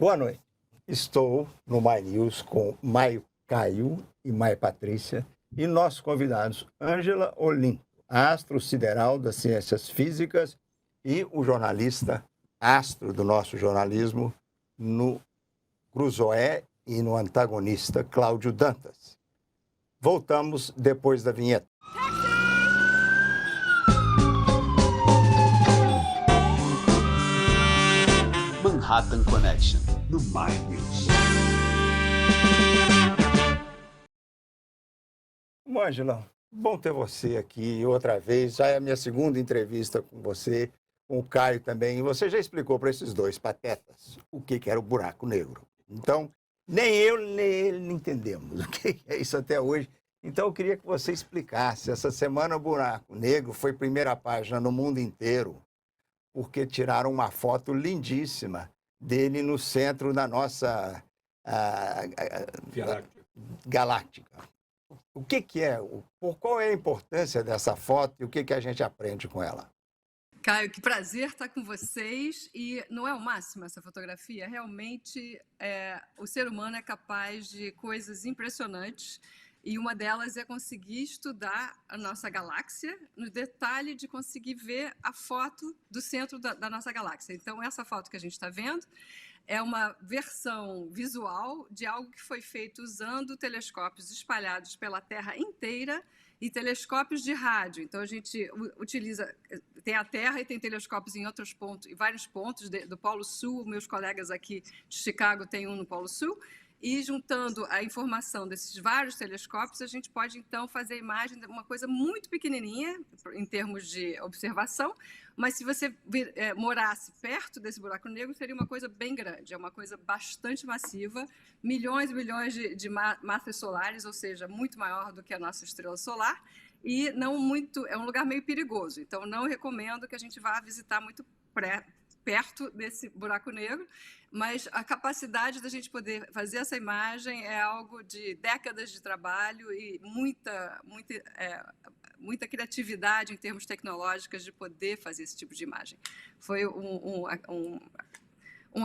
Boa noite. Estou no My News com Maio Caio e Maia Patrícia e nossos convidados Ângela Olinto, astro sideral das ciências físicas e o jornalista astro do nosso jornalismo no Cruzoé e no antagonista Cláudio Dantas. Voltamos depois da vinheta. Manhattan Connection, no My News. Ângela, bom ter você aqui outra vez. Já é a minha segunda entrevista com você, com o Caio também. E você já explicou para esses dois patetas o que era o buraco negro. Então, nem eu nem ele entendemos o que é isso até hoje. Então, eu queria que você explicasse. Essa semana, o buraco negro foi primeira página no mundo inteiro, porque tiraram uma foto lindíssima dele no centro da nossa galáctica. O que é? Qual é a importância dessa foto e o que a gente aprende com ela? Caio, que prazer estar com vocês. E não é o máximo essa fotografia? Realmente, o ser humano é capaz de coisas impressionantes. E uma delas é conseguir estudar a nossa galáxia, no detalhe de conseguir ver a foto do centro da nossa galáxia. Então, essa foto que a gente está vendo é uma versão visual de algo que foi feito usando telescópios espalhados pela Terra inteira e telescópios de rádio. Então, a gente utiliza... Tem a Terra e tem telescópios em outros pontos, em vários pontos do Polo Sul. Meus colegas aqui de Chicago têm um no Polo Sul. E juntando a informação desses vários telescópios, a gente pode, então, fazer a imagem de uma coisa muito pequenininha, em termos de observação, mas se você morasse perto desse buraco negro, seria uma coisa bem grande, é uma coisa bastante massiva, milhões e milhões de massas solares, ou seja, muito maior do que a nossa estrela solar, e não muito, é um lugar meio perigoso, então não recomendo que a gente vá visitar muito perto desse buraco negro, mas a capacidade da gente poder fazer essa imagem é algo de décadas de trabalho e muita criatividade em termos tecnológicos de poder fazer esse tipo de imagem. Foi um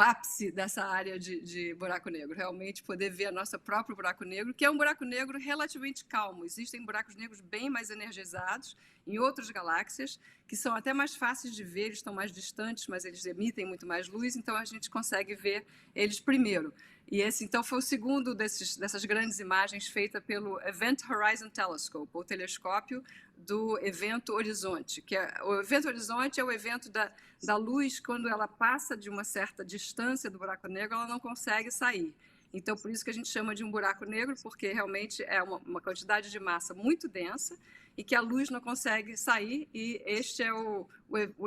ápice dessa área de buraco negro, realmente poder ver a nosso próprio buraco negro, que é um buraco negro relativamente calmo. Existem buracos negros bem mais energizados em outras galáxias, que são até mais fáceis de ver, eles estão mais distantes, mas eles emitem muito mais luz, então a gente consegue ver eles primeiro. E esse, então, foi o segundo dessas grandes imagens feita pelo Event Horizon Telescope, o telescópio do Evento Horizonte. O Evento Horizonte é o evento da luz, quando ela passa de uma certa distância do buraco negro, ela não consegue sair. Então, por isso que a gente chama de um buraco negro, porque realmente é uma quantidade de massa muito densa e que a luz não consegue sair, e este é o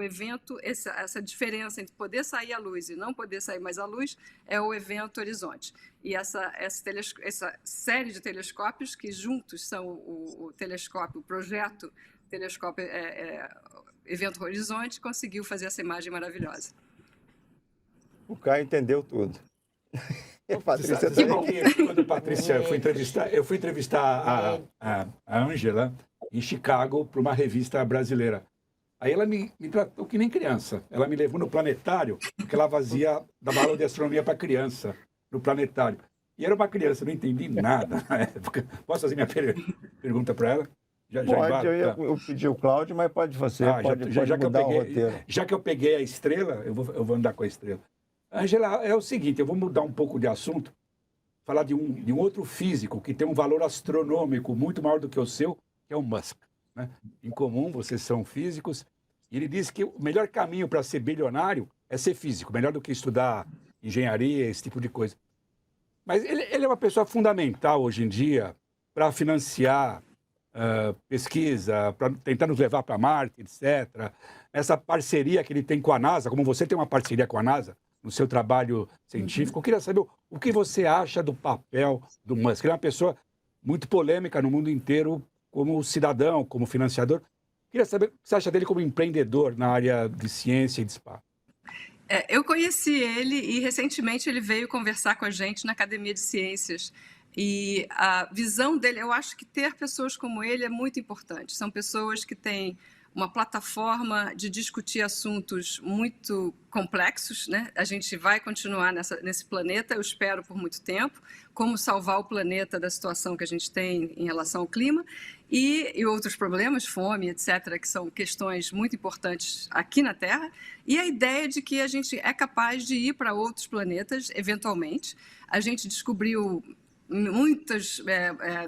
evento, essa diferença entre poder sair a luz e não poder sair mais a luz é o Evento Horizonte. E essa série de telescópios, que juntos são o projeto telescópio Evento Horizonte, conseguiu fazer essa imagem maravilhosa. O Caio entendeu tudo. Patrícia, sabe que quando a Patrícia eu fui entrevistar a Ângela em Chicago para uma revista brasileira. Aí ela me tratou que nem criança. Ela me levou no planetário, porque ela dava aula de astronomia para criança, no planetário. E era uma criança, não entendi nada na época. Posso fazer minha pergunta para ela? Pode, eu pedi o Cláudio, mas pode você, pode mudar o roteiro. Já que eu peguei a estrela, eu vou andar com a estrela. Ângela, é o seguinte, eu vou mudar um pouco de assunto, falar de um outro físico que tem um valor astronômico muito maior do que o seu, que é o Musk, né? Em comum, vocês são físicos, e ele diz que o melhor caminho para ser bilionário é ser físico, melhor do que estudar engenharia, esse tipo de coisa. Mas ele é uma pessoa fundamental hoje em dia para financiar pesquisa, para tentar nos levar para Marte, etc. Essa parceria que ele tem com a NASA, como você tem uma parceria com a NASA, no seu trabalho científico. Eu queria saber o que você acha do papel do Musk. Ele é uma pessoa muito polêmica no mundo inteiro, como cidadão, como financiador. Eu queria saber o que você acha dele como empreendedor na área de ciência e de espaço. Eu conheci ele e, recentemente, ele veio conversar com a gente na Academia de Ciências. E a visão dele, eu acho que ter pessoas como ele é muito importante. São pessoas que têm uma plataforma de discutir assuntos muito complexos, né? A gente vai continuar nesse planeta, eu espero, por muito tempo, como salvar o planeta da situação que a gente tem em relação ao clima e outros problemas, fome, etc., que são questões muito importantes aqui na Terra, e a ideia de que a gente é capaz de ir para outros planetas, eventualmente. A gente descobriu muitas,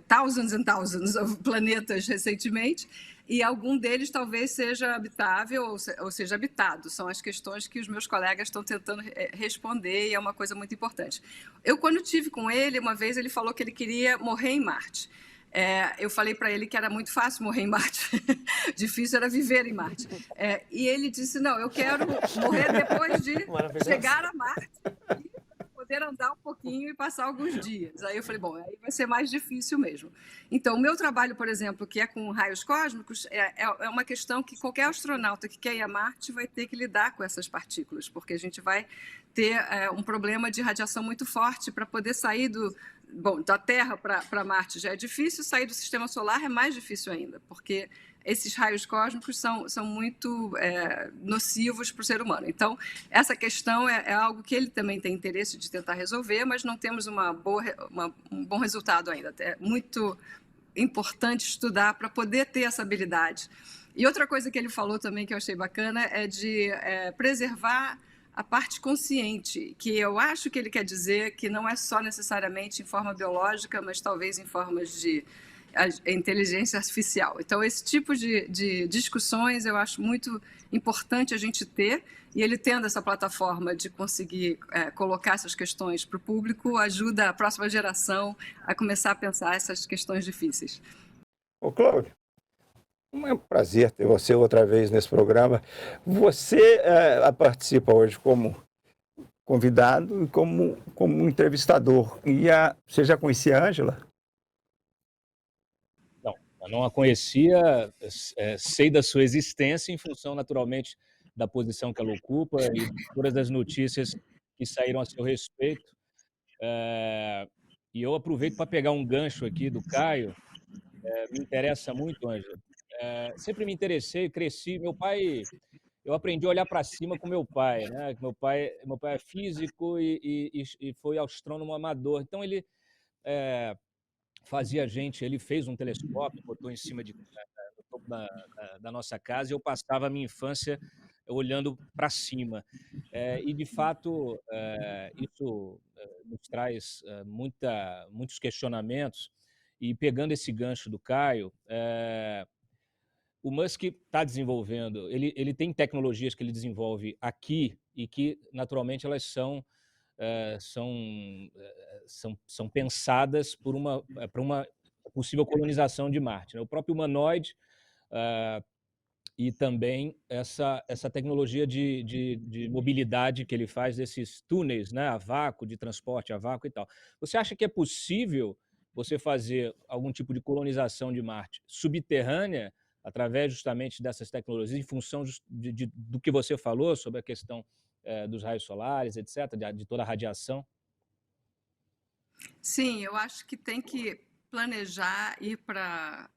thousands and thousands of planetas recentemente, e algum deles talvez seja habitável ou seja habitado. São as questões que os meus colegas estão tentando responder e é uma coisa muito importante. Eu, quando tive com ele, uma vez ele falou que ele queria morrer em Marte. Eu falei para ele que era muito fácil morrer em Marte, difícil era viver em Marte. E ele disse, não, eu quero morrer depois de chegar a Marte e poder andar um pouquinho e passar alguns dias. Aí eu falei, bom, aí vai ser mais difícil mesmo. Então, o meu trabalho, por exemplo, que é com raios cósmicos, é uma questão que qualquer astronauta que quer ir a Marte vai ter que lidar com essas partículas, porque a gente vai ter um problema de radiação muito forte para poder sair da Terra para Marte já é difícil, sair do sistema solar é mais difícil ainda, porque esses raios cósmicos são muito nocivos para o ser humano. Então, essa questão é algo que ele também tem interesse de tentar resolver, mas não temos um bom resultado ainda. É muito importante estudar para poder ter essa habilidade. E outra coisa que ele falou também que eu achei bacana é de preservar a parte consciente, que eu acho que ele quer dizer que não é só necessariamente em forma biológica, mas talvez em formas de inteligência artificial. Então, esse tipo de discussões eu acho muito importante a gente ter, e ele tendo essa plataforma de conseguir colocar essas questões para o público ajuda a próxima geração a começar a pensar essas questões difíceis. Ô, Cláudio, é um prazer ter você outra vez nesse programa. Você participa hoje como convidado e como entrevistador. E você já conhecia a Ângela? Não, eu não a conhecia, sei da sua existência em função, naturalmente, da posição que ela ocupa e todas as notícias que saíram a seu respeito. E eu aproveito para pegar um gancho aqui do Caio. Me interessa muito, Ângela. Sempre me interessei, cresci. Eu aprendi a olhar para cima com meu pai, né? Meu pai é físico e foi astrônomo amador. Então ele ele fez um telescópio, botou em cima no topo da nossa casa, e eu passava a minha infância olhando para cima. E, de fato, isso nos traz muitos questionamentos. E pegando esse gancho do Caio, o Musk está desenvolvendo, ele tem tecnologias que ele desenvolve aqui e que, naturalmente, elas são pensadas para uma possível colonização de Marte, né? O próprio humanoide e também essa tecnologia de mobilidade que ele faz, desses túneis, né, a vácuo, de transporte a vácuo e tal. Você acha que é possível você fazer algum tipo de colonização de Marte subterrânea através justamente dessas tecnologias, em função do que você falou sobre a questão dos raios solares, etc., de toda a radiação? Sim, eu acho que tem que planejar ir para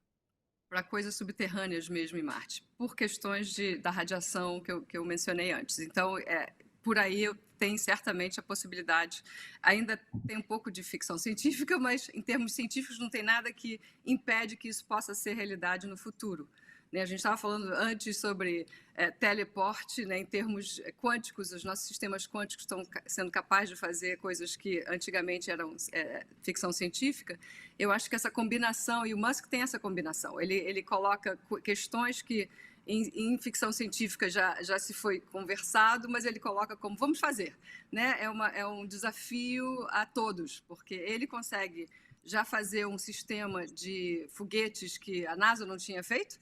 coisas subterrâneas mesmo em Marte, por questões da radiação que eu mencionei antes. Então, por aí tem certamente a possibilidade. Ainda tem um pouco de ficção científica, mas em termos científicos não tem nada que impede que isso possa ser realidade no futuro. A gente estava falando antes sobre teleporte, né, em termos quânticos. Os nossos sistemas quânticos estão sendo capazes de fazer coisas que antigamente eram ficção científica. Eu acho que essa combinação, e o Musk tem essa combinação, ele coloca questões que em ficção científica já se foi conversado, mas ele coloca como vamos fazer, né? É um desafio a todos, porque ele consegue já fazer um sistema de foguetes que a NASA não tinha feito,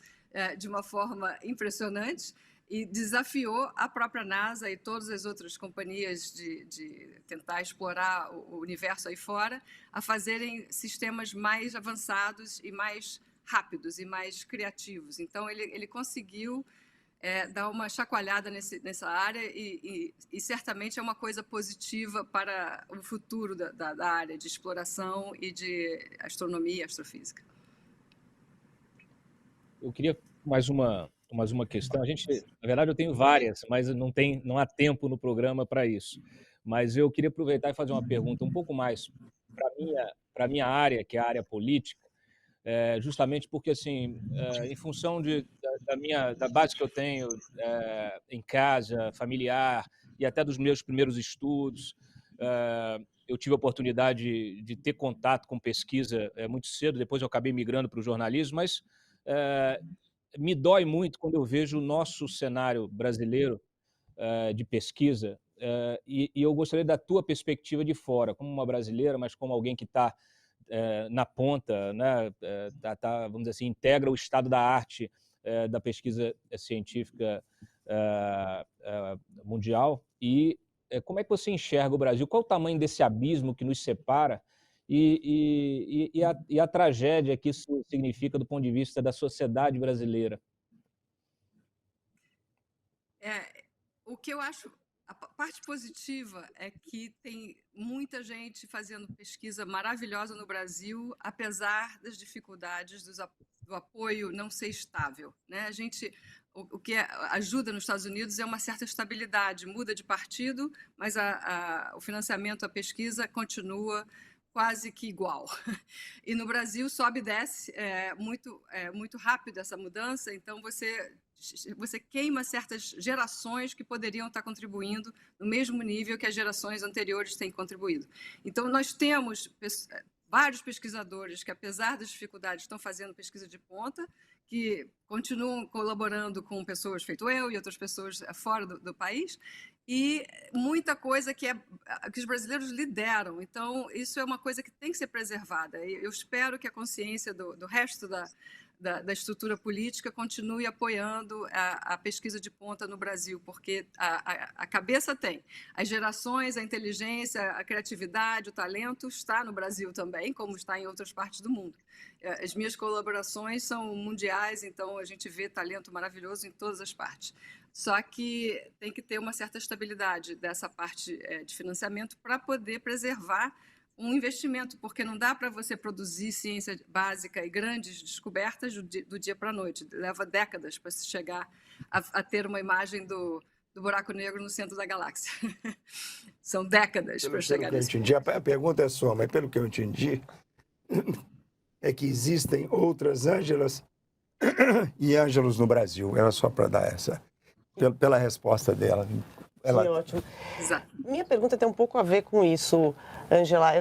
de uma forma impressionante, e desafiou a própria NASA e todas as outras companhias de tentar explorar o universo aí fora a fazerem sistemas mais avançados e mais rápidos e mais criativos. Então, ele conseguiu dar uma chacoalhada nessa área e certamente é uma coisa positiva para o futuro da área de exploração e de astronomia e astrofísica. Eu queria mais uma mais uma questão. Na verdade, eu tenho várias, mas não há tempo no programa para isso. Mas eu queria aproveitar e fazer uma pergunta um pouco mais para minha área, que é a área política, justamente porque, assim, em função da base que eu tenho em casa, familiar, e até dos meus primeiros estudos, eu tive a oportunidade de ter contato com pesquisa muito cedo, depois eu acabei migrando para o jornalismo, mas me dói muito quando eu vejo o nosso cenário brasileiro de pesquisa, e eu gostaria da tua perspectiva de fora, como uma brasileira, mas como alguém que está na ponta, né, vamos dizer assim, integra o estado da arte da pesquisa científica mundial. E como é que você enxerga o Brasil? Qual o tamanho desse abismo que nos separa e a tragédia que isso significa do ponto de vista da sociedade brasileira? O que eu acho, a parte positiva é que tem muita gente fazendo pesquisa maravilhosa no Brasil, apesar das dificuldades do apoio não ser estável, né? O que ajuda nos Estados Unidos é uma certa estabilidade, muda de partido, mas o financiamento à pesquisa continua quase que igual. E no Brasil sobe e desce muito rápido essa mudança, então você queima certas gerações que poderiam estar contribuindo no mesmo nível que as gerações anteriores têm contribuído. Então, nós temos vários pesquisadores que, apesar das dificuldades, estão fazendo pesquisa de ponta, que continuam colaborando com pessoas feito eu e outras pessoas fora do país, e muita coisa que os brasileiros lideram. Então, isso é uma coisa que tem que ser preservada. Eu espero que a consciência do resto da estrutura política continue apoiando a pesquisa de ponta no Brasil, porque a cabeça tem. As gerações, a inteligência, a criatividade, o talento está no Brasil também, como está em outras partes do mundo. As minhas colaborações são mundiais, então a gente vê talento maravilhoso em todas as partes. Só que tem que ter uma certa estabilidade dessa parte de financiamento para poder preservar um investimento, porque não dá para você produzir ciência básica e grandes descobertas do dia para a noite. Leva décadas para se chegar a ter uma imagem do buraco negro no centro da galáxia. São décadas para chegar nisso. A pergunta é sua, mas pelo que eu entendi, é que existem outras Ângelas e Ângelos no Brasil. Era só para dar essa, pela resposta dela. Sim, ótimo. Exato. Minha pergunta tem um pouco a ver com isso, Ângela.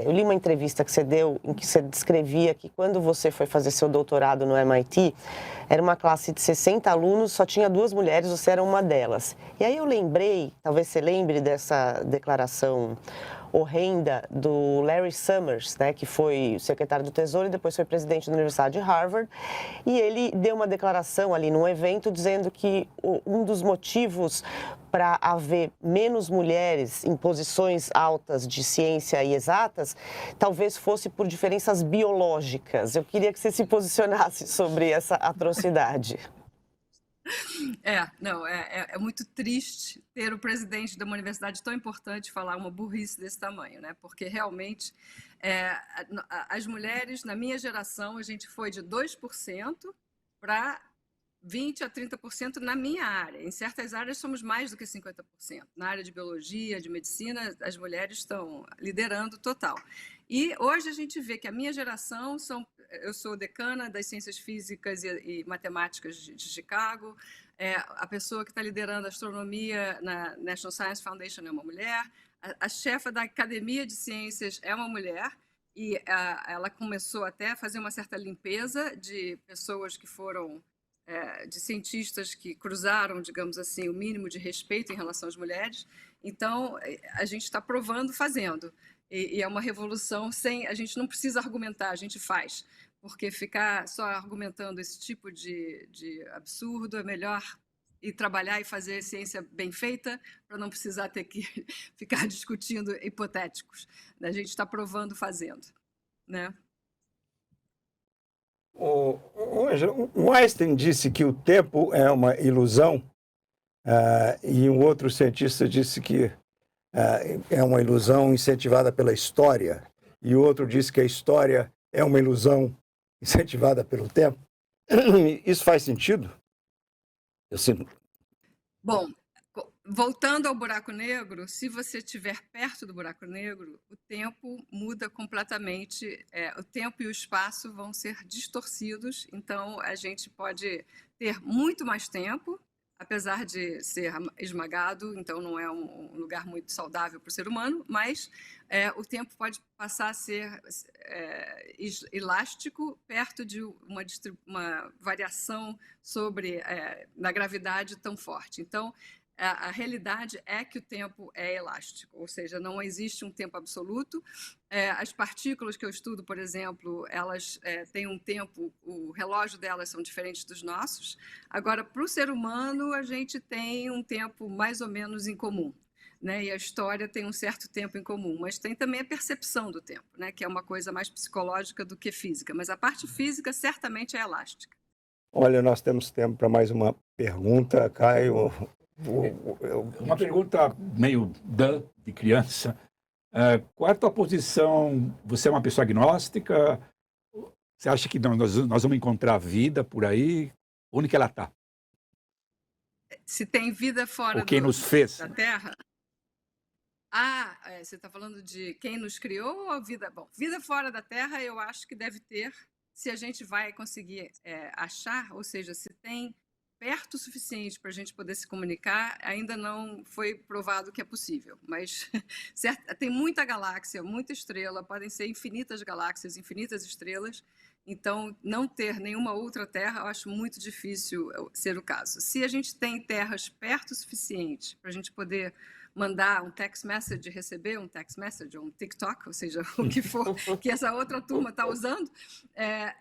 Eu li uma entrevista que você deu em que você descrevia que quando você foi fazer seu doutorado no MIT, era uma classe de 60 alunos, só tinha 2 mulheres, você era uma delas. E aí eu lembrei, talvez você lembre dessa declaração horrenda do Larry Summers, né, que foi secretário do Tesouro e depois foi presidente da Universidade de Harvard, e ele deu uma declaração ali num evento dizendo que um dos motivos para haver menos mulheres em posições altas de ciência e exatas, talvez fosse por diferenças biológicas. Eu queria que você se posicionasse sobre essa atrocidade. É muito triste ter o presidente de uma universidade tão importante falar uma burrice desse tamanho, né? Porque realmente as mulheres, na minha geração, a gente foi de 2% para 20% a 30% na minha área. Em certas áreas somos mais do que 50%. Na área de biologia, de medicina, as mulheres estão liderando total. E hoje a gente vê que a minha geração eu sou decana das ciências físicas e matemáticas de Chicago, a pessoa que está liderando a astronomia na National Science Foundation é uma mulher, a chefa da Academia de Ciências é uma mulher, e ela começou até a fazer uma certa limpeza de pessoas que foram, de cientistas que cruzaram, digamos assim, o mínimo de respeito em relação às mulheres. Então, a gente está provando fazendo. E é uma revolução a gente não precisa argumentar, a gente faz. Porque ficar só argumentando esse tipo de absurdo é melhor ir trabalhar e fazer ciência bem feita para não precisar ter que ficar discutindo hipotéticos. A gente está provando fazendo, né? O Einstein disse que o tempo é uma ilusão, e um outro cientista disse que é uma ilusão incentivada pela história, e o outro disse que a história é uma ilusão incentivada pelo tempo. Isso faz sentido? Eu sinto. Bom, voltando ao buraco negro, se você estiver perto do buraco negro, o tempo muda completamente, o tempo e o espaço vão ser distorcidos, então a gente pode ter muito mais tempo, apesar de ser esmagado, então não é um lugar muito saudável para o ser humano, mas o tempo pode passar a ser elástico perto de uma variação na gravidade tão forte. Então, a realidade é que o tempo é elástico, ou seja, não existe um tempo absoluto. As partículas que eu estudo, por exemplo, elas têm um tempo, o relógio delas são diferentes dos nossos. Agora, para o ser humano, a gente tem um tempo mais ou menos em comum, né? E a história tem um certo tempo em comum, mas tem também a percepção do tempo, né? Que é uma coisa mais psicológica do que física, mas a parte física certamente é elástica. Olha, nós temos tempo para mais uma pergunta, Caio. Uma pergunta meio de criança. Qual é a tua posição? Você é uma pessoa agnóstica? Você acha que nós vamos encontrar vida por aí? Onde que ela está? Se tem vida fora Ou quem nos fez? da Terra? Você está falando de quem nos criou ou a vida? Bom, vida fora da Terra eu acho que deve ter, se a gente vai conseguir achar, ou seja, se tem perto o suficiente para a gente poder se comunicar, ainda não foi provado que é possível, mas tem muita galáxia, muita estrela, podem ser infinitas galáxias, infinitas estrelas, então não ter nenhuma outra Terra eu acho muito difícil ser o caso. Se a gente tem terras perto o suficiente para a gente poder mandar um text message, receber um text message, ou um TikTok, ou seja, o que for que essa outra turma está usando.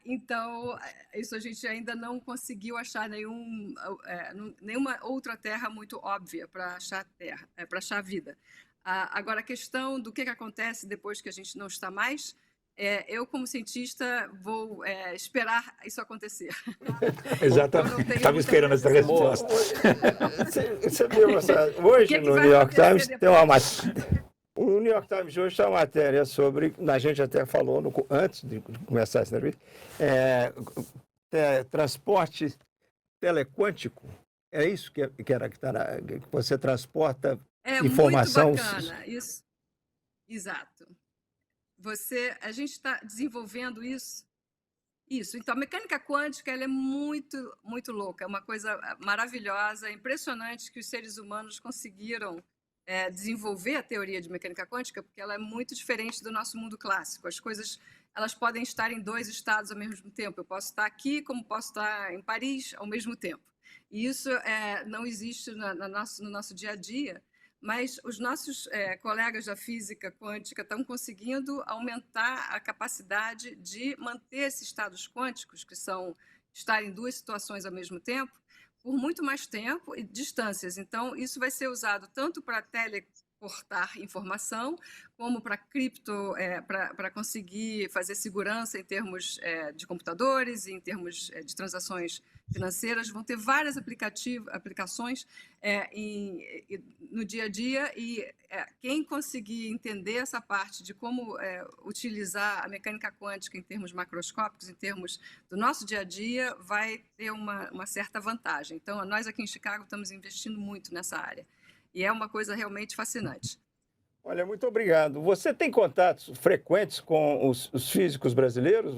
Então, isso a gente ainda não conseguiu achar nenhuma outra terra muito óbvia para achar terra, para achar vida. Agora, a questão do que acontece depois que a gente não está mais, eu, como cientista, vou esperar isso acontecer. Exatamente. Estava esperando essa resposta. Você viu hoje no New York Times tem uma matéria. O New York Times hoje tem uma matéria sobre, a gente até falou antes de começar essa entrevista, transporte telequântico. É isso que você transporta informação. Muito bacana, isso. Exato. A gente está desenvolvendo isso. Então, a mecânica quântica ela é muito, muito louca, é uma coisa maravilhosa, impressionante que os seres humanos conseguiram desenvolver a teoria de mecânica quântica, porque ela é muito diferente do nosso mundo clássico. As coisas elas podem estar em dois estados ao mesmo tempo. Eu posso estar aqui, como posso estar em Paris ao mesmo tempo. E isso não existe no nosso dia a dia. Mas os nossos colegas da física quântica estão conseguindo aumentar a capacidade de manter esses estados quânticos, que são estar em duas situações ao mesmo tempo, por muito mais tempo e distâncias. Então, isso vai ser usado tanto para teleportar informação, como para para conseguir fazer segurança em termos de computadores, em termos de transações financeiras. Vão ter várias aplicações no dia a dia e quem conseguir entender essa parte de como utilizar a mecânica quântica em termos macroscópicos, em termos do nosso dia a dia, vai ter uma certa vantagem. Então, nós aqui em Chicago estamos investindo muito nessa área. E é uma coisa realmente fascinante. Olha, muito obrigado. Você tem contatos frequentes com os físicos brasileiros?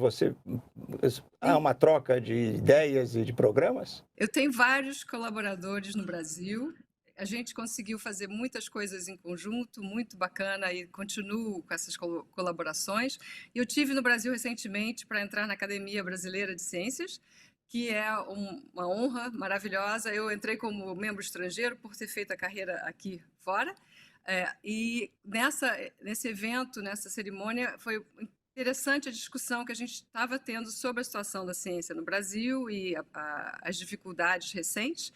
Há uma troca de ideias e de programas? Eu tenho vários colaboradores no Brasil. A gente conseguiu fazer muitas coisas em conjunto, muito bacana, e continuo com essas colaborações. Eu tive no Brasil recentemente para entrar na Academia Brasileira de Ciências, que é uma honra maravilhosa. Eu entrei como membro estrangeiro por ter feito a carreira aqui fora. E nesse evento, nessa cerimônia, foi interessante a discussão que a gente estava tendo sobre a situação da ciência no Brasil e as dificuldades recentes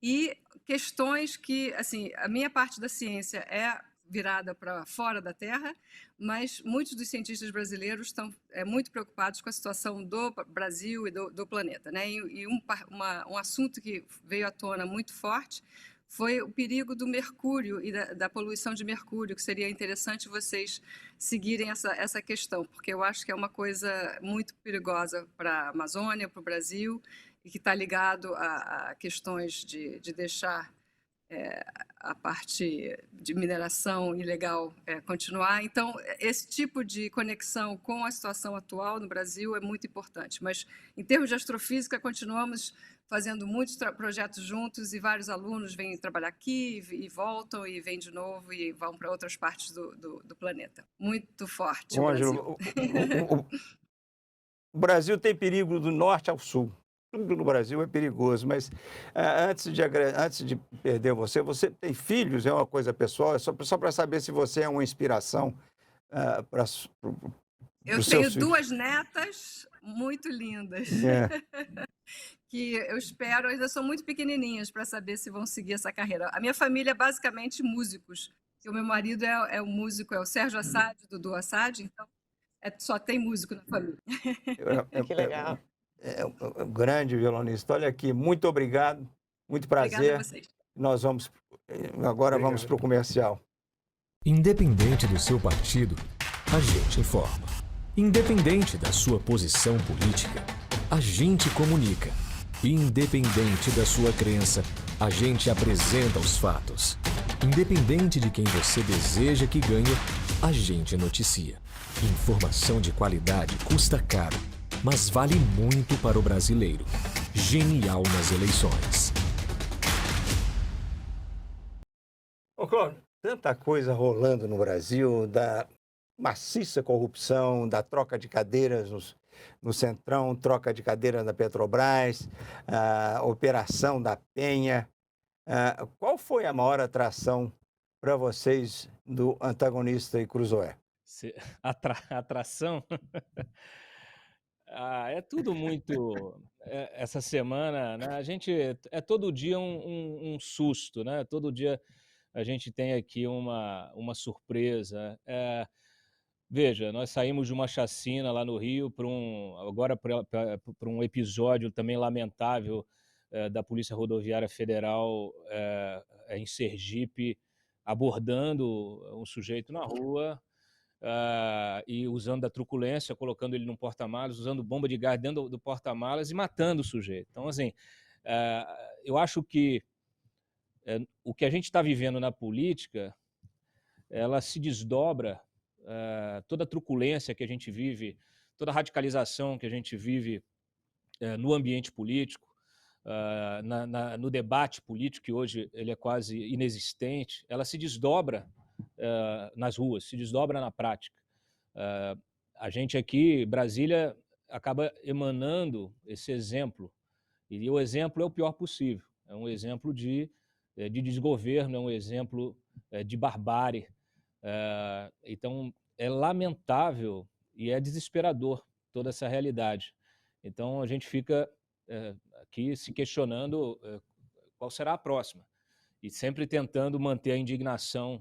e questões que, assim, a minha parte da ciência é virada para fora da Terra, mas muitos dos cientistas brasileiros estão muito preocupados com a situação do Brasil e do planeta, né? E um assunto que veio à tona muito forte foi o perigo do mercúrio e da poluição de mercúrio, que seria interessante vocês seguirem essa questão, porque eu acho que é uma coisa muito perigosa para a Amazônia, para o Brasil, e que está ligado a questões de deixar a parte de mineração ilegal continuar. Então, esse tipo de conexão com a situação atual no Brasil é muito importante. Mas, em termos de astrofísica, continuamos fazendo muitos projetos juntos e vários alunos vêm trabalhar aqui e voltam e vêm de novo e vão para outras partes do planeta. Muito forte o Brasil. O Brasil tem perigo do norte ao sul. Tudo no Brasil é perigoso, mas antes de perder você tem filhos? É uma coisa pessoal? É só para saber se você é uma inspiração para Eu tenho duas netas muito lindas, que eu espero, ainda são muito pequenininhas para saber se vão seguir essa carreira. A minha família é basicamente músicos. O meu marido é o músico, é o Sérgio Assad, Dudu Assad, então só tem músico na família. Que legal. É um grande violonista. Olha aqui, muito obrigado, muito prazer. Obrigada a vocês. Nós vamos para o comercial. Independente do seu partido, a gente informa. Independente da sua posição política, a gente comunica. Independente da sua crença, a gente apresenta os fatos. Independente de quem você deseja que ganhe, a gente noticia. Informação de qualidade custa caro, mas vale muito para o brasileiro. Genial nas eleições. Ô, Cláudio, tanta coisa rolando no Brasil, da maciça corrupção, da troca de cadeiras no Centrão, troca de cadeira na Petrobras, a operação da Penha. Qual foi a maior atração para vocês do Antagonista e Cruzoé? Atração? É tudo muito. Essa semana, né, a gente é todo dia um susto, né? Todo dia a gente tem aqui uma surpresa. Veja, nós saímos de uma chacina lá no Rio para um episódio também lamentável da Polícia Rodoviária Federal em Sergipe, abordando um sujeito na rua. E usando da truculência, colocando ele num porta-malas, usando bomba de gás dentro do porta-malas e matando o sujeito. Então, assim, eu acho que o que a gente está vivendo na política, ela se desdobra, toda a truculência que a gente vive, toda a radicalização que a gente vive no ambiente político, no debate político, que hoje ele é quase inexistente, ela se desdobra nas ruas, se desdobra na prática. A gente aqui, Brasília, acaba emanando esse exemplo, e o exemplo é o pior possível. É um exemplo de desgoverno, é um exemplo de barbárie. Então, é lamentável e é desesperador toda essa realidade. Então, a gente fica aqui se questionando qual será a próxima, e sempre tentando manter a indignação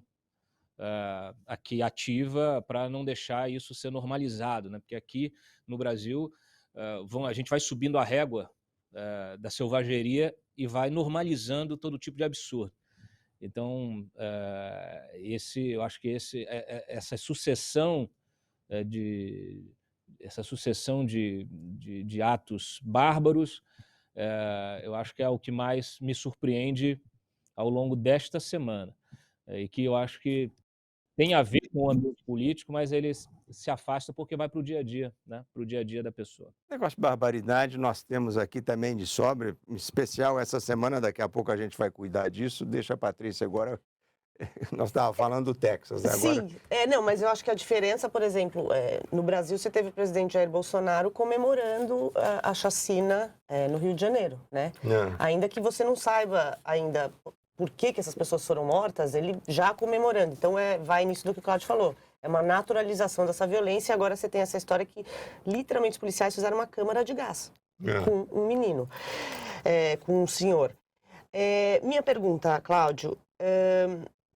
aqui ativa para não deixar isso ser normalizado, né? Porque aqui no Brasil a gente vai subindo a régua da selvageria e vai normalizando todo tipo de absurdo. Então, eu acho que essa sucessão de atos bárbaros, eu acho que é o que mais me surpreende ao longo desta semana, e que eu acho que tem a ver com o ambiente político, mas ele se afasta porque vai para o dia a dia, né? Para o dia a dia da pessoa. Negócio de barbaridade, nós temos aqui também de sobra, em especial essa semana, daqui a pouco a gente vai cuidar disso. Deixa a Patrícia agora. Nós estávamos falando do Texas, né? Agora... Sim, não, mas eu acho que a diferença, por exemplo, no Brasil você teve o presidente Jair Bolsonaro comemorando a chacina no Rio de Janeiro, né? Ainda que você não saiba ainda por que essas pessoas foram mortas, ele já comemorando. Então, vai nisso do que o Cláudio falou. É uma naturalização dessa violência, e agora você tem essa história que, literalmente, os policiais fizeram uma câmara de gás com um menino, com um senhor. Minha pergunta, Cláudio,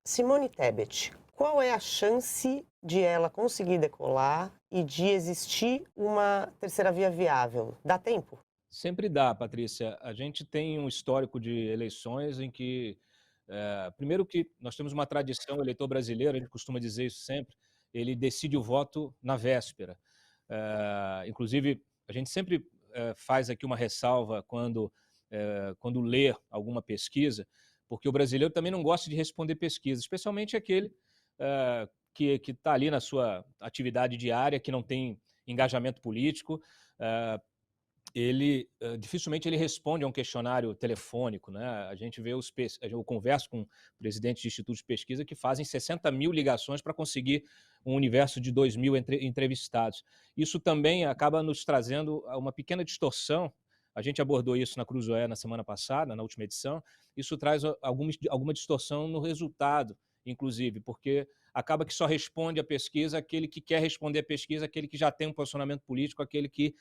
Simone Tebet, qual é a chance de ela conseguir decolar e de existir uma terceira via viável? Dá tempo? Sempre dá, Patrícia. A gente tem um histórico de eleições em que, primeiro que nós temos uma tradição, o eleitor brasileiro, a gente costuma dizer isso sempre, ele decide o voto na véspera. Inclusive, a gente sempre faz aqui uma ressalva quando lê alguma pesquisa, porque o brasileiro também não gosta de responder pesquisas, especialmente aquele que está ali na sua atividade diária, que não tem engajamento político. Dificilmente ele responde a um questionário telefônico, né? A gente vê eu converso com presidentes de institutos de pesquisa que fazem 60 mil ligações para conseguir um universo de 2 mil entrevistados. Isso também acaba nos trazendo uma pequena distorção. A gente abordou isso na Cruzoé na semana passada, na última edição. Isso traz alguma distorção no resultado, inclusive, porque acaba que só responde a pesquisa aquele que quer responder a pesquisa, aquele que já tem um posicionamento político, aquele que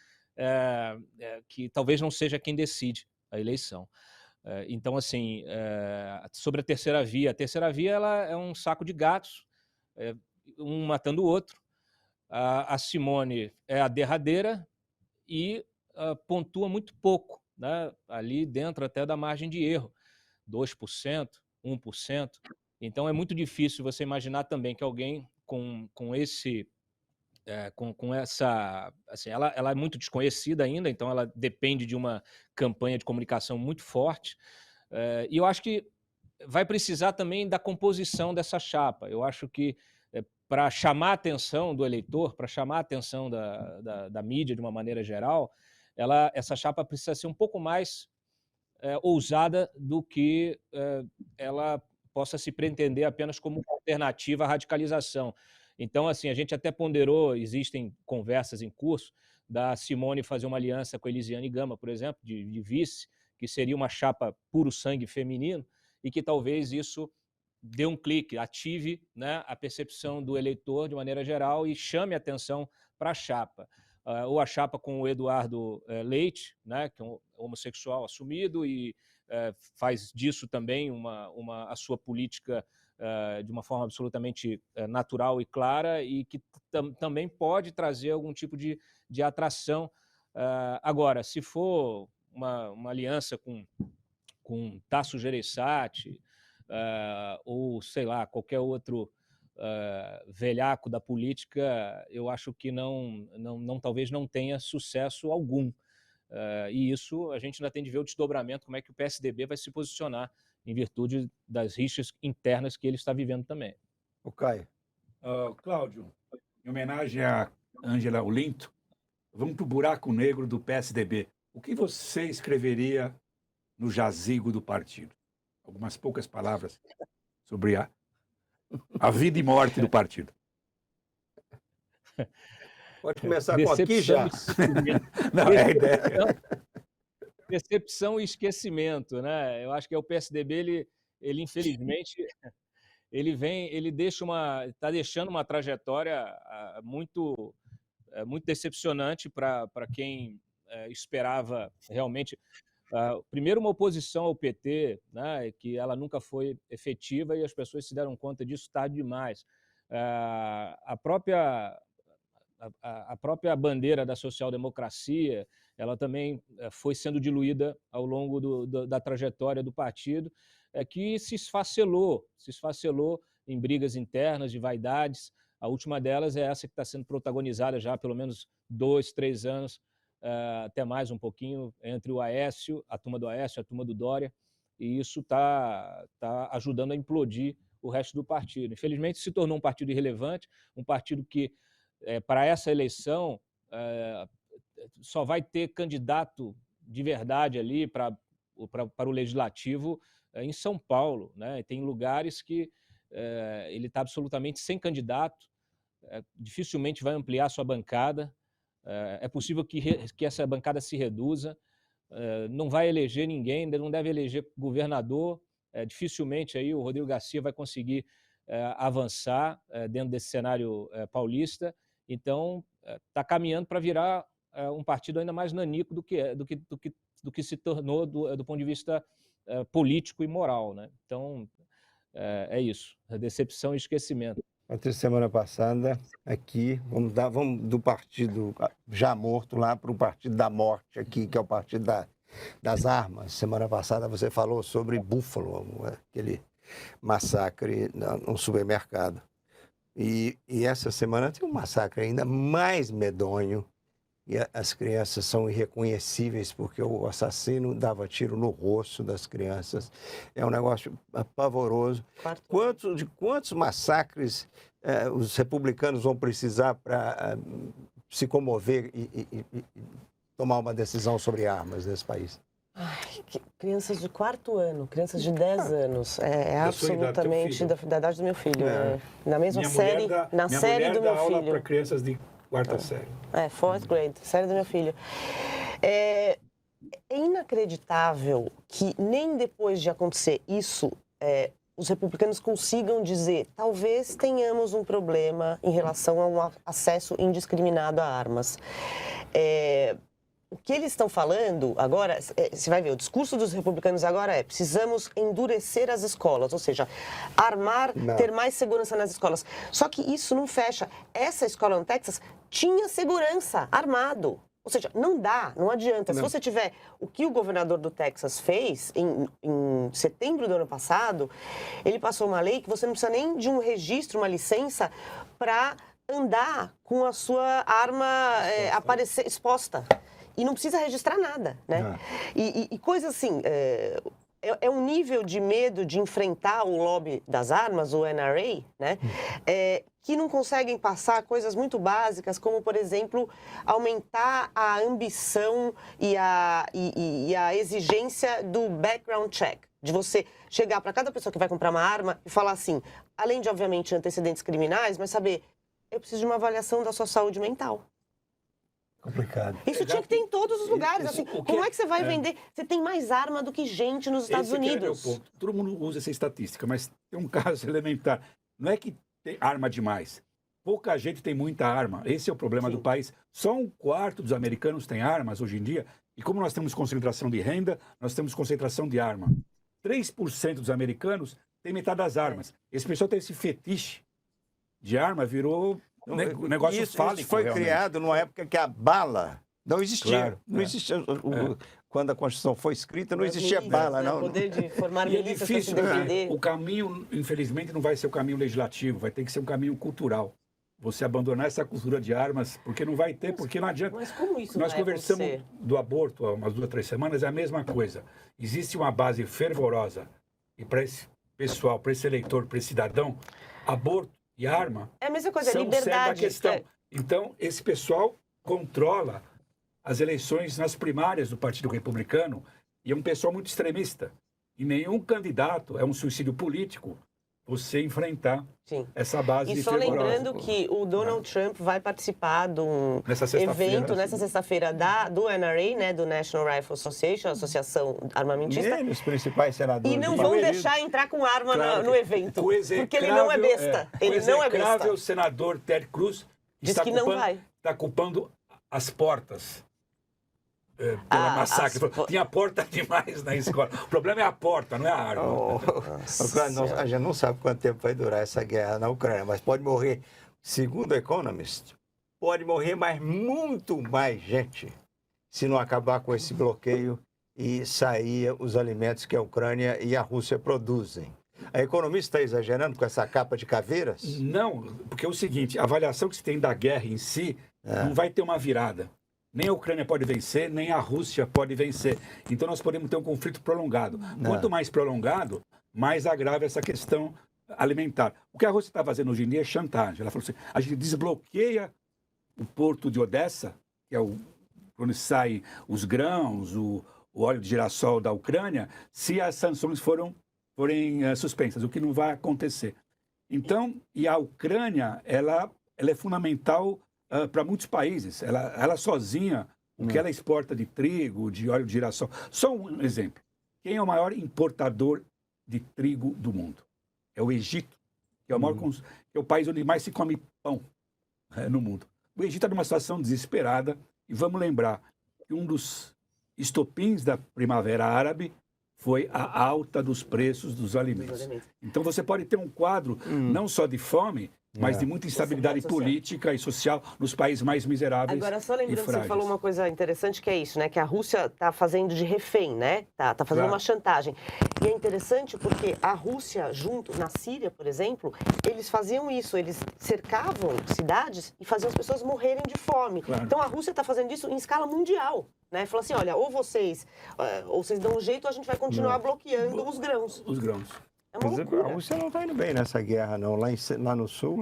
talvez não seja quem decide a eleição. Então, assim, sobre a terceira via ela é um saco de gatos, um matando o outro. A Simone é a derradeira e pontua muito pouco, né? Ali dentro até da margem de erro, 2%, 1%. Então, é muito difícil você imaginar também que alguém com essa, assim, ela é muito desconhecida ainda, então ela depende de uma campanha de comunicação muito forte, e eu acho que vai precisar também da composição dessa chapa. Eu acho que para chamar a atenção do eleitor, para chamar a atenção da mídia de uma maneira geral, essa chapa precisa ser um pouco mais ousada do que ela possa se pretender apenas como uma alternativa à radicalização. Então, assim, a gente até ponderou, existem conversas em curso, da Simone fazer uma aliança com a Elisiane Gama, por exemplo, de vice, que seria uma chapa puro sangue feminino, e que talvez isso dê um clique, ative, né, a percepção do eleitor de maneira geral e chame a atenção para a chapa. Ou a chapa com o Eduardo Leite, né, que é um homossexual assumido e faz disso também a sua política de uma forma absolutamente natural e clara, e que também pode trazer algum tipo de atração. Agora, se for uma aliança com Tasso Gereissati, ou, sei lá, qualquer outro velhaco da política, eu acho que talvez não tenha sucesso algum. E isso a gente ainda tem de ver o desdobramento, como é que o PSDB vai se posicionar em virtude das rixas internas que ele está vivendo também. O Caio. Cláudio, em homenagem a Ângela Olinto, vamos para o buraco negro do PSDB. O que você escreveria no jazigo do partido? Algumas poucas palavras sobre a vida e morte do partido. Pode começar com aqui já. Não, é a ideia. Decepção e esquecimento, né? Eu acho que o PSDB, ele infelizmente, está deixando uma trajetória muito decepcionante para quem esperava realmente. Primeiro, uma oposição ao PT, né, que ela nunca foi efetiva, e as pessoas se deram conta disso tarde demais. A própria bandeira da social-democracia, ela também foi sendo diluída ao longo da trajetória do partido, que se esfacelou em brigas internas, de vaidades. A última delas é essa que está sendo protagonizada já há pelo menos 2, 3 anos, até mais um pouquinho, entre o Aécio, a turma do Aécio, a turma do Dória, e isso está ajudando a implodir o resto do partido. Infelizmente, se tornou um partido irrelevante, um partido que, para essa eleição, só vai ter candidato de verdade ali para o Legislativo em São Paulo, né? Tem lugares que ele está absolutamente sem candidato, dificilmente vai ampliar sua bancada, é possível que essa bancada se reduza, não vai eleger ninguém, não deve eleger governador, dificilmente aí o Rodrigo Garcia vai conseguir avançar dentro desse cenário paulista. Então, está caminhando para virar um partido ainda mais nanico do que se tornou do ponto de vista político e moral, né? Então, é isso, decepção e esquecimento. Outra semana passada, aqui, vamos do partido já morto lá para o partido da morte aqui, que é o partido das armas. Semana passada você falou sobre Búfalo, aquele massacre num supermercado. E essa semana tem um massacre ainda mais medonho e as crianças são irreconhecíveis porque o assassino dava tiro no rosto das crianças. É um negócio pavoroso. Quantos massacres os republicanos vão precisar para se comover e tomar uma decisão sobre armas nesse país? Crianças de 4º ano, crianças de 10 anos. É absolutamente da idade do meu filho. Na mesma série, na série do meu filho. Aula para crianças de 4ª série. 4th grade, série do meu filho. É inacreditável que nem depois de acontecer isso, os republicanos consigam dizer: talvez tenhamos um problema em relação a um acesso indiscriminado a armas. O que eles estão falando agora, você vai ver, o discurso dos republicanos agora precisamos endurecer as escolas, ou seja, ter mais segurança nas escolas. Só que isso não fecha. Essa escola no Texas tinha segurança, armado. Ou seja, não adianta. Se você tiver o que o governador do Texas fez em setembro do ano passado, ele passou uma lei que você não precisa nem de um registro, uma licença, para andar com a sua arma aparecer exposta. E não precisa registrar nada, né? E coisa assim, é um nível de medo de enfrentar o lobby das armas, o NRA, né? Que não conseguem passar coisas muito básicas, como, por exemplo, aumentar a ambição e a exigência do background check. De você chegar para cada pessoa que vai comprar uma arma e falar assim, além de, obviamente, antecedentes criminais, mas saber, eu preciso de uma avaliação da sua saúde mental. Complicado. Isso tinha que ter em todos os lugares. Assim, como é que você vai vender? Você tem mais arma do que gente nos Estados Unidos. É o meu ponto. Todo mundo usa essa estatística, mas tem um caso elementar. Não é que tem arma demais. Pouca gente tem muita arma. Esse é o problema do país. Só 1/4 dos americanos tem armas hoje em dia. E como nós temos concentração de renda, nós temos concentração de arma. 3% dos americanos têm metade das armas. Esse pessoal tem esse fetiche de arma, virou negócio fálico. Isso foi criado numa época que a bala não existia. Claro, não existia. Quando a Constituição foi escrita, não existia bala, não. O poder de formar E é milícias para se difícil, defender. O caminho, infelizmente, não vai ser o caminho legislativo, vai ter que ser um caminho cultural. Você abandonar essa cultura de armas, porque não vai ter, porque não adianta. Mas como isso Nós vai conversamos acontecer? do aborto há umas 2 ou 3 semanas, é a mesma coisa. Existe uma base fervorosa, e para esse pessoal, para esse eleitor, para esse cidadão, aborto e arma É a mesma coisa, são liberdade. cerne da questão. Então, esse pessoal controla as eleições nas primárias do Partido Republicano e é um pessoal muito extremista. E nenhum candidato é um suicídio político você enfrentar essa base E de só fervorosa. lembrando que o Donald Trump vai participar de um Nessa sexta-feira, evento nessa sexta-feira do NRA, né, do National Rifle Association, Associação Armamentista, Os principais senadores. e não do vão país. deixar entrar com arma Claro no que evento, o porque ele não é besta. Ele não é besta. execrável senador Ted Cruz Diz que não vai. está culpando as portas pela massacre. Tinha porta demais na escola. O problema é a porta, não é a arma. A gente não sabe quanto tempo vai durar essa guerra na Ucrânia, mas pode morrer, segundo o Economist, pode morrer muito mais gente se não acabar com esse bloqueio e sair os alimentos que a Ucrânia e a Rússia produzem. A Economist está exagerando com essa capa de caveiras? Não, porque é o seguinte, a avaliação que se tem da guerra em si não vai ter uma virada. Nem a Ucrânia pode vencer, nem a Rússia pode vencer. Então nós podemos ter um conflito prolongado. Quanto mais prolongado, mais agrava essa questão alimentar. O que a Rússia está fazendo hoje em dia é chantagem. Ela falou assim, a gente desbloqueia o porto de Odessa, que é onde saem os grãos, o óleo de girassol da Ucrânia, se as sanções forem suspensas, o que não vai acontecer. Então, e a Ucrânia, ela é fundamental para muitos países. Ela sozinha, o que ela exporta de trigo, de óleo de girassol. Só um exemplo. Quem é o maior importador de trigo do mundo? É o Egito, que é que é o país onde mais se come pão no mundo. O Egito está numa situação desesperada e vamos lembrar que um dos estopins da Primavera Árabe foi a alta dos preços dos alimentos. Então você pode ter um quadro não só de fome, mas de muita instabilidade política e social nos países mais miseráveis. Agora, só lembrando, e você frágeis. falou uma coisa interessante que é isso, né? Que a Rússia está fazendo de refém, né? Tá fazendo uma chantagem. E é interessante porque a Rússia, junto na Síria, por exemplo, eles faziam isso, eles cercavam cidades e faziam as pessoas morrerem de fome. Claro. Então a Rússia está fazendo isso em escala mundial, né? Falou assim, olha, ou vocês dão um jeito, ou a gente vai continuar bloqueando os grãos. Os grãos. É uma Mas loucura. a Rússia não está indo bem nessa guerra, não. Lá no sul,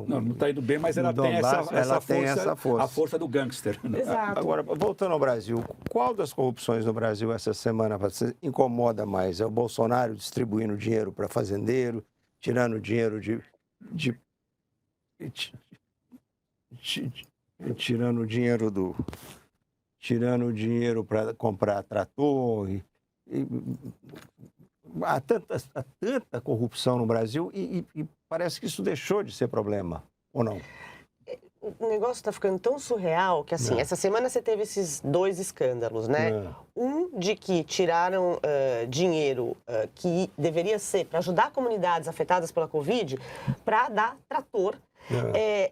Não está indo bem, mas ela no tem Donbass, ela tem essa força. a força do gangster. Exato. Agora, voltando ao Brasil, qual das corrupções no Brasil essa semana você incomoda mais? É o Bolsonaro distribuindo dinheiro para fazendeiro, tirando dinheiro tirando dinheiro para comprar trator. Há tanta corrupção no Brasil e parece que isso deixou de ser problema, ou não? O negócio está ficando tão surreal que, assim, essa semana você teve esses 2 escândalos, né? Um de que tiraram dinheiro que deveria ser para ajudar comunidades afetadas pela Covid para dar trator.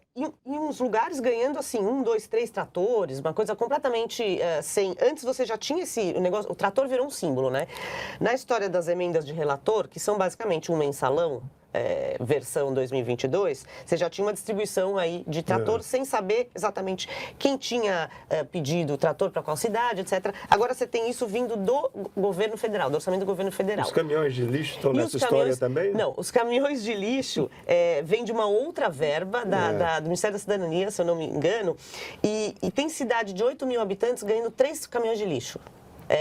Em uns lugares ganhando assim, 1, 2, 3 tratores, uma coisa completamente sem... Antes você já tinha esse negócio, o trator virou um símbolo, né? Na história das emendas de relator, que são basicamente um mensalão, versão 2022, você já tinha uma distribuição aí de trator sem saber exatamente quem tinha pedido o trator para qual cidade, etc. Agora você tem isso vindo do governo federal, do orçamento do governo federal. Os caminhões de lixo estão E nessa os história caminhões- também? Não, os caminhões de lixo vêm de uma outra verba do Ministério da Cidadania, se eu não me engano, e tem cidade de 8 mil habitantes ganhando 3 caminhões de lixo.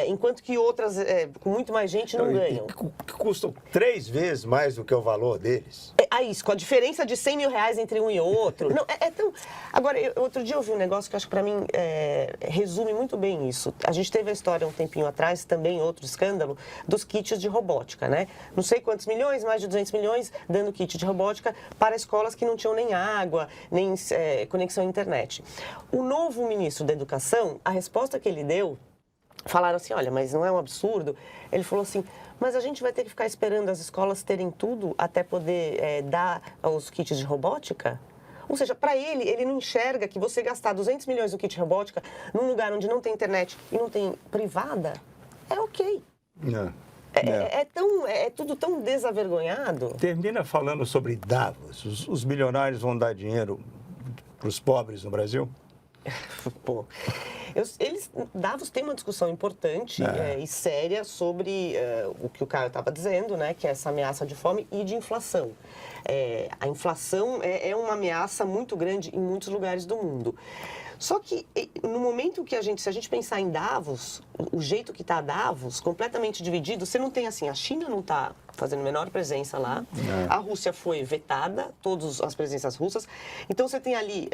Enquanto que outras, com muito mais gente, não ganham. Que custam 3 vezes mais do que o valor deles. Isso, com a diferença de 100 mil reais entre um e outro. Não, tão... Agora, outro dia eu vi um negócio que eu acho que para mim resume muito bem isso. A gente teve a história um tempinho atrás, também outro escândalo, dos kits de robótica, né? Não sei quantos milhões, mais de 200 milhões, dando kit de robótica para escolas que não tinham nem água, nem conexão à internet. O novo ministro da Educação, a resposta que ele deu, falaram assim, olha, mas não é um absurdo? Ele falou assim, mas a gente vai ter que ficar esperando as escolas terem tudo até poder dar os kits de robótica? Ou seja, para ele não enxerga que você gastar 200 milhões no kit de robótica num lugar onde não tem internet e não tem privada, é ok. É tudo tão desavergonhado. Termina falando sobre Davos. Os milionários vão dar dinheiro para os pobres no Brasil? Pô, Davos tem uma discussão importante e séria sobre o que o Caio estava dizendo, né, que é essa ameaça de fome e de inflação. A inflação é uma ameaça muito grande em muitos lugares do mundo. Só que no momento que se a gente pensar em Davos, o jeito que está Davos, completamente dividido, você não tem assim, a China não está fazendo menor presença lá, a Rússia foi vetada, todas as presenças russas, então você tem ali...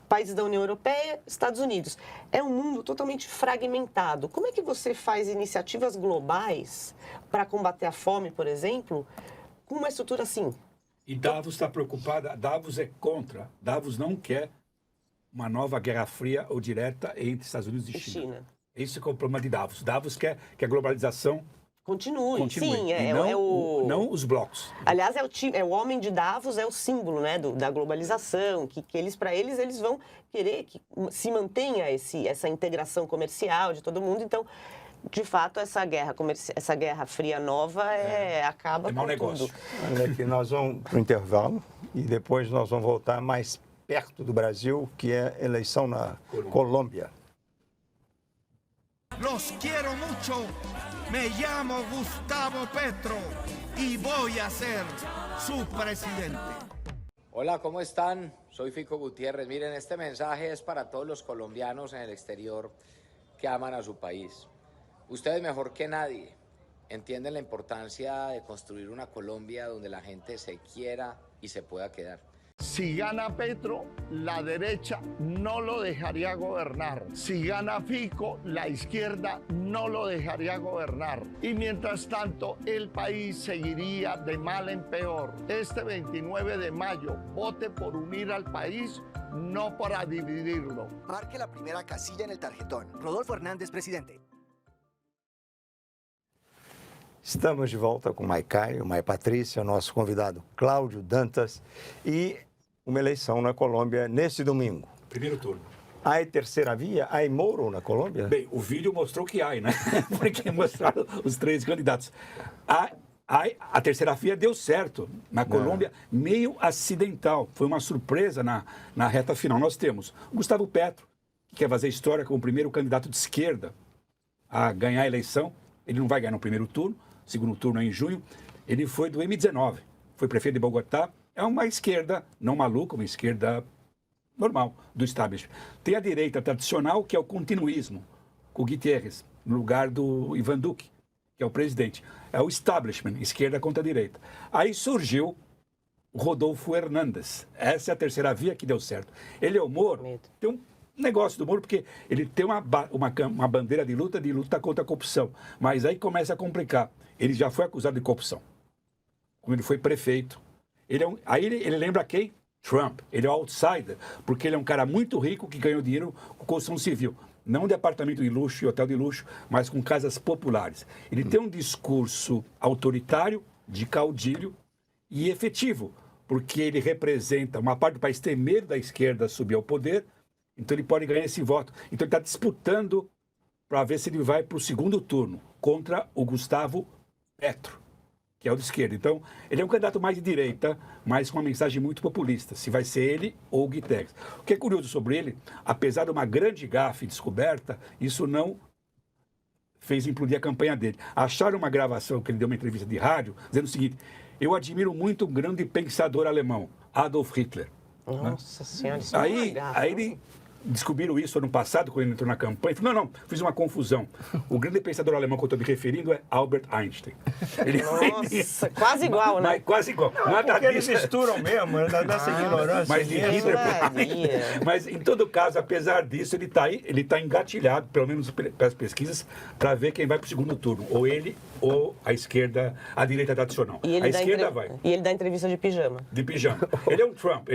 países da União Europeia, Estados Unidos. É um mundo totalmente fragmentado. Como é que você faz iniciativas globais para combater a fome, por exemplo, com uma estrutura assim? E Davos está preocupada, Davos é contra, Davos não quer uma nova guerra fria ou direta entre Estados Unidos e China. Esse é o problema de Davos. Davos quer que a globalização continue. Sim, e não os blocos. Aliás, o homem de Davos é o símbolo, né, da globalização, que para eles vão querer que se mantenha essa integração comercial de todo mundo. Então, de fato, essa guerra fria nova acaba mau com negócio. tudo. Olha aqui, nós vamos para o intervalo e depois nós vamos voltar mais perto do Brasil, que é a eleição na Colômbia. Los quiero mucho. Me llamo Gustavo Petro y voy a ser su presidente. Hola, ¿cómo están? Soy Fico Gutiérrez. Miren, este mensaje es para todos los colombianos en el exterior que aman a su país. Ustedes mejor que nadie entienden la importancia de construir una Colombia donde la gente se quiera y se pueda quedar. Si gana Petro, la derecha no lo dejaría gobernar. Si gana Fico, la izquierda no lo dejaría gobernar. Y mientras tanto, el país seguiría de mal en peor. Este 29 de mayo, vote por unir al país, no para dividirlo. Marque la primera casilla en el tarjetón. Rodolfo Hernández, presidente. Estamos de volta com o Maicai, o Mai Patrícia, nosso convidado Cláudio Dantas, e uma eleição na Colômbia nesse domingo. Primeiro turno. Há terceira via? Há Moro na Colômbia? Bem, o vídeo mostrou que há, né? Porque mostraram os 3 candidatos. A terceira via deu certo na Colômbia, meio acidental. Foi uma surpresa na reta final. Nós temos o Gustavo Petro, que quer fazer história como o primeiro candidato de esquerda a ganhar a eleição. Ele não vai ganhar no primeiro turno, segundo turno é em junho. Ele foi do M19, foi prefeito de Bogotá. É uma esquerda não maluca, uma esquerda normal, do establishment. Tem a direita tradicional, que é o continuismo, com o Gutiérrez, no lugar do Ivan Duque, que é o presidente. É o establishment, esquerda contra a direita. Aí surgiu o Rodolfo Hernández. Essa é a terceira via que deu certo. Ele é o Moro, tem um negócio do Moro, porque ele tem uma bandeira de luta contra a corrupção. Mas aí começa a complicar. Ele já foi acusado de corrupção, quando ele foi prefeito. Aí ele lembra quem? Trump. Ele é o outsider, porque ele é um cara muito rico que ganhou dinheiro com construção civil. Não de apartamento de luxo e hotel de luxo, mas com casas populares. Ele tem um discurso autoritário, de caudilho e efetivo, porque ele representa uma parte do país tem medo da esquerda subir ao poder, então ele pode ganhar esse voto. Então ele está disputando para ver se ele vai para o segundo turno contra o Gustavo Petro, que é o de esquerda. Então, ele é um candidato mais de direita, mas com uma mensagem muito populista, se vai ser ele ou o Guterres. O que é curioso sobre ele, apesar de uma grande gafe descoberta, isso não fez implodir a campanha dele. Acharam uma gravação que ele deu uma entrevista de rádio, dizendo o seguinte: eu admiro muito um grande pensador alemão, Adolf Hitler. Nossa Senhora, isso Aí ele descobriram isso ano passado, quando ele entrou na campanha. Ele falou, não, fiz uma confusão. O grande pensador alemão que eu estou me referindo é Albert Einstein. Nossa, quase igual, né? Quase igual. Porque eles misturam mesmo, nessa ignorância. Mas de Hitler... Mas, em todo caso, apesar disso, ele tá engatilhado, pelo menos pelas pesquisas, para ver quem vai para o segundo turno. Ou ele, ou a esquerda, a direita tradicional. A esquerda vai. E ele dá entrevista de pijama. De pijama. Ele é um Trump.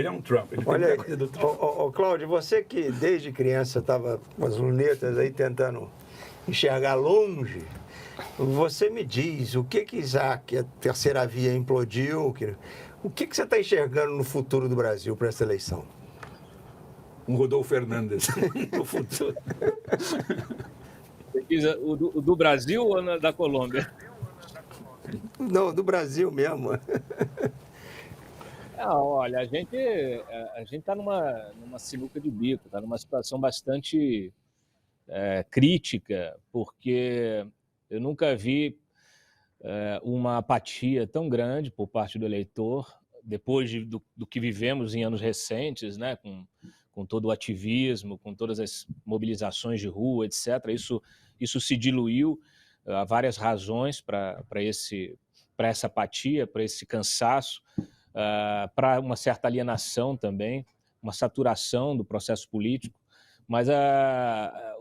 Ele tem Olha, coisa do Trump. Cláudio, você que desde criança estava com as lunetas aí tentando enxergar longe, você me diz o que Isaac, a terceira via implodiu, o que você está enxergando no futuro do Brasil para essa eleição? Um Rodolfo Hernández no futuro. O do Brasil ou da Colômbia? Não, do Brasil mesmo. Não, olha, a gente está numa sinuca de bico, está numa situação bastante crítica, porque eu nunca vi uma apatia tão grande por parte do eleitor, depois do que vivemos em anos recentes, né, com todo o ativismo, com todas as mobilizações de rua, etc. Isso se diluiu, há várias razões para essa apatia, para esse cansaço, para uma certa alienação também, uma saturação do processo político. Mas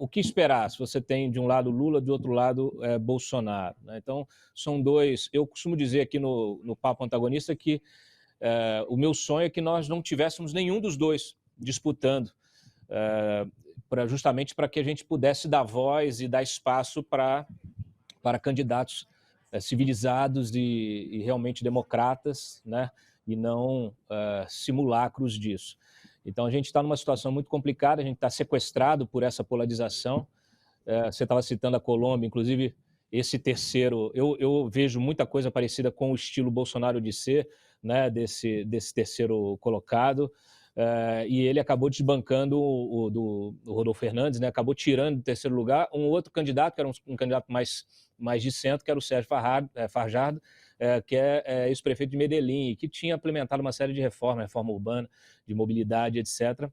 o que esperar se você tem de um lado Lula, do outro lado Bolsonaro, né? Então, são dois... Eu costumo dizer aqui no Papo Antagonista que o meu sonho é que nós não tivéssemos nenhum dos dois disputando, justamente para que a gente pudesse dar voz e dar espaço para candidatos civilizados e realmente democratas, né? E não simulacros disso. Então, a gente está numa situação muito complicada, a gente está sequestrado por essa polarização. Você estava citando a Colômbia, inclusive esse terceiro... Eu vejo muita coisa parecida com o estilo Bolsonaro de ser, né, desse terceiro colocado, e ele acabou desbancando o Rodolfo Hernández, né, acabou tirando do terceiro lugar um outro candidato, que era um candidato mais de centro, que era o Sérgio Fajardo, que é ex-prefeito de Medellín, e que tinha implementado uma série de reforma urbana, de mobilidade, etc.,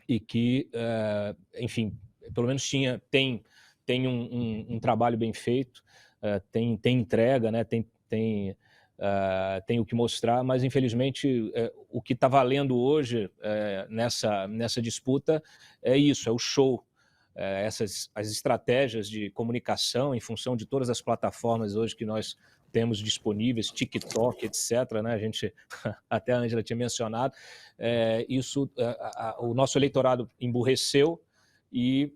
e que, enfim, pelo menos tem um trabalho bem feito, tem entrega, né, tem o que mostrar, mas, infelizmente, o que está valendo hoje nessa disputa é isso, é o show. As estratégias de comunicação em função de todas as plataformas hoje que nós temos disponíveis, TikTok, etc., né? A gente, até a Ângela tinha mencionado, o nosso eleitorado emburreceu e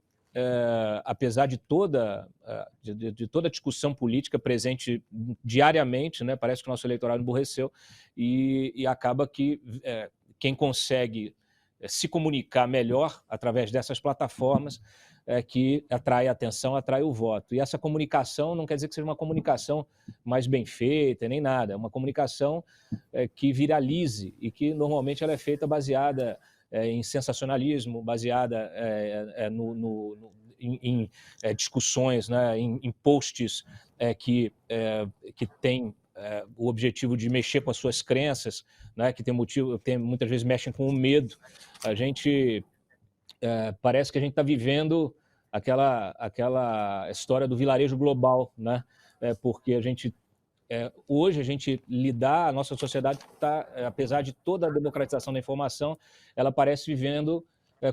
apesar de toda a discussão política presente diariamente, né, parece que o nosso eleitorado emburreceu e acaba que quem consegue se comunicar melhor através dessas plataformas que atrai a atenção, atrai o voto. E essa comunicação não quer dizer que seja uma comunicação mais bem feita, nem nada. É uma comunicação que viralize e que normalmente ela é feita baseada em sensacionalismo, baseada em discussões, né, em posts que têm o objetivo de mexer com as suas crenças, né, que muitas vezes mexem com o medo. A gente parece que a gente está vivendo aquela história do vilarejo global, né? Porque hoje a nossa sociedade está, apesar de toda a democratização da informação, ela parece vivendo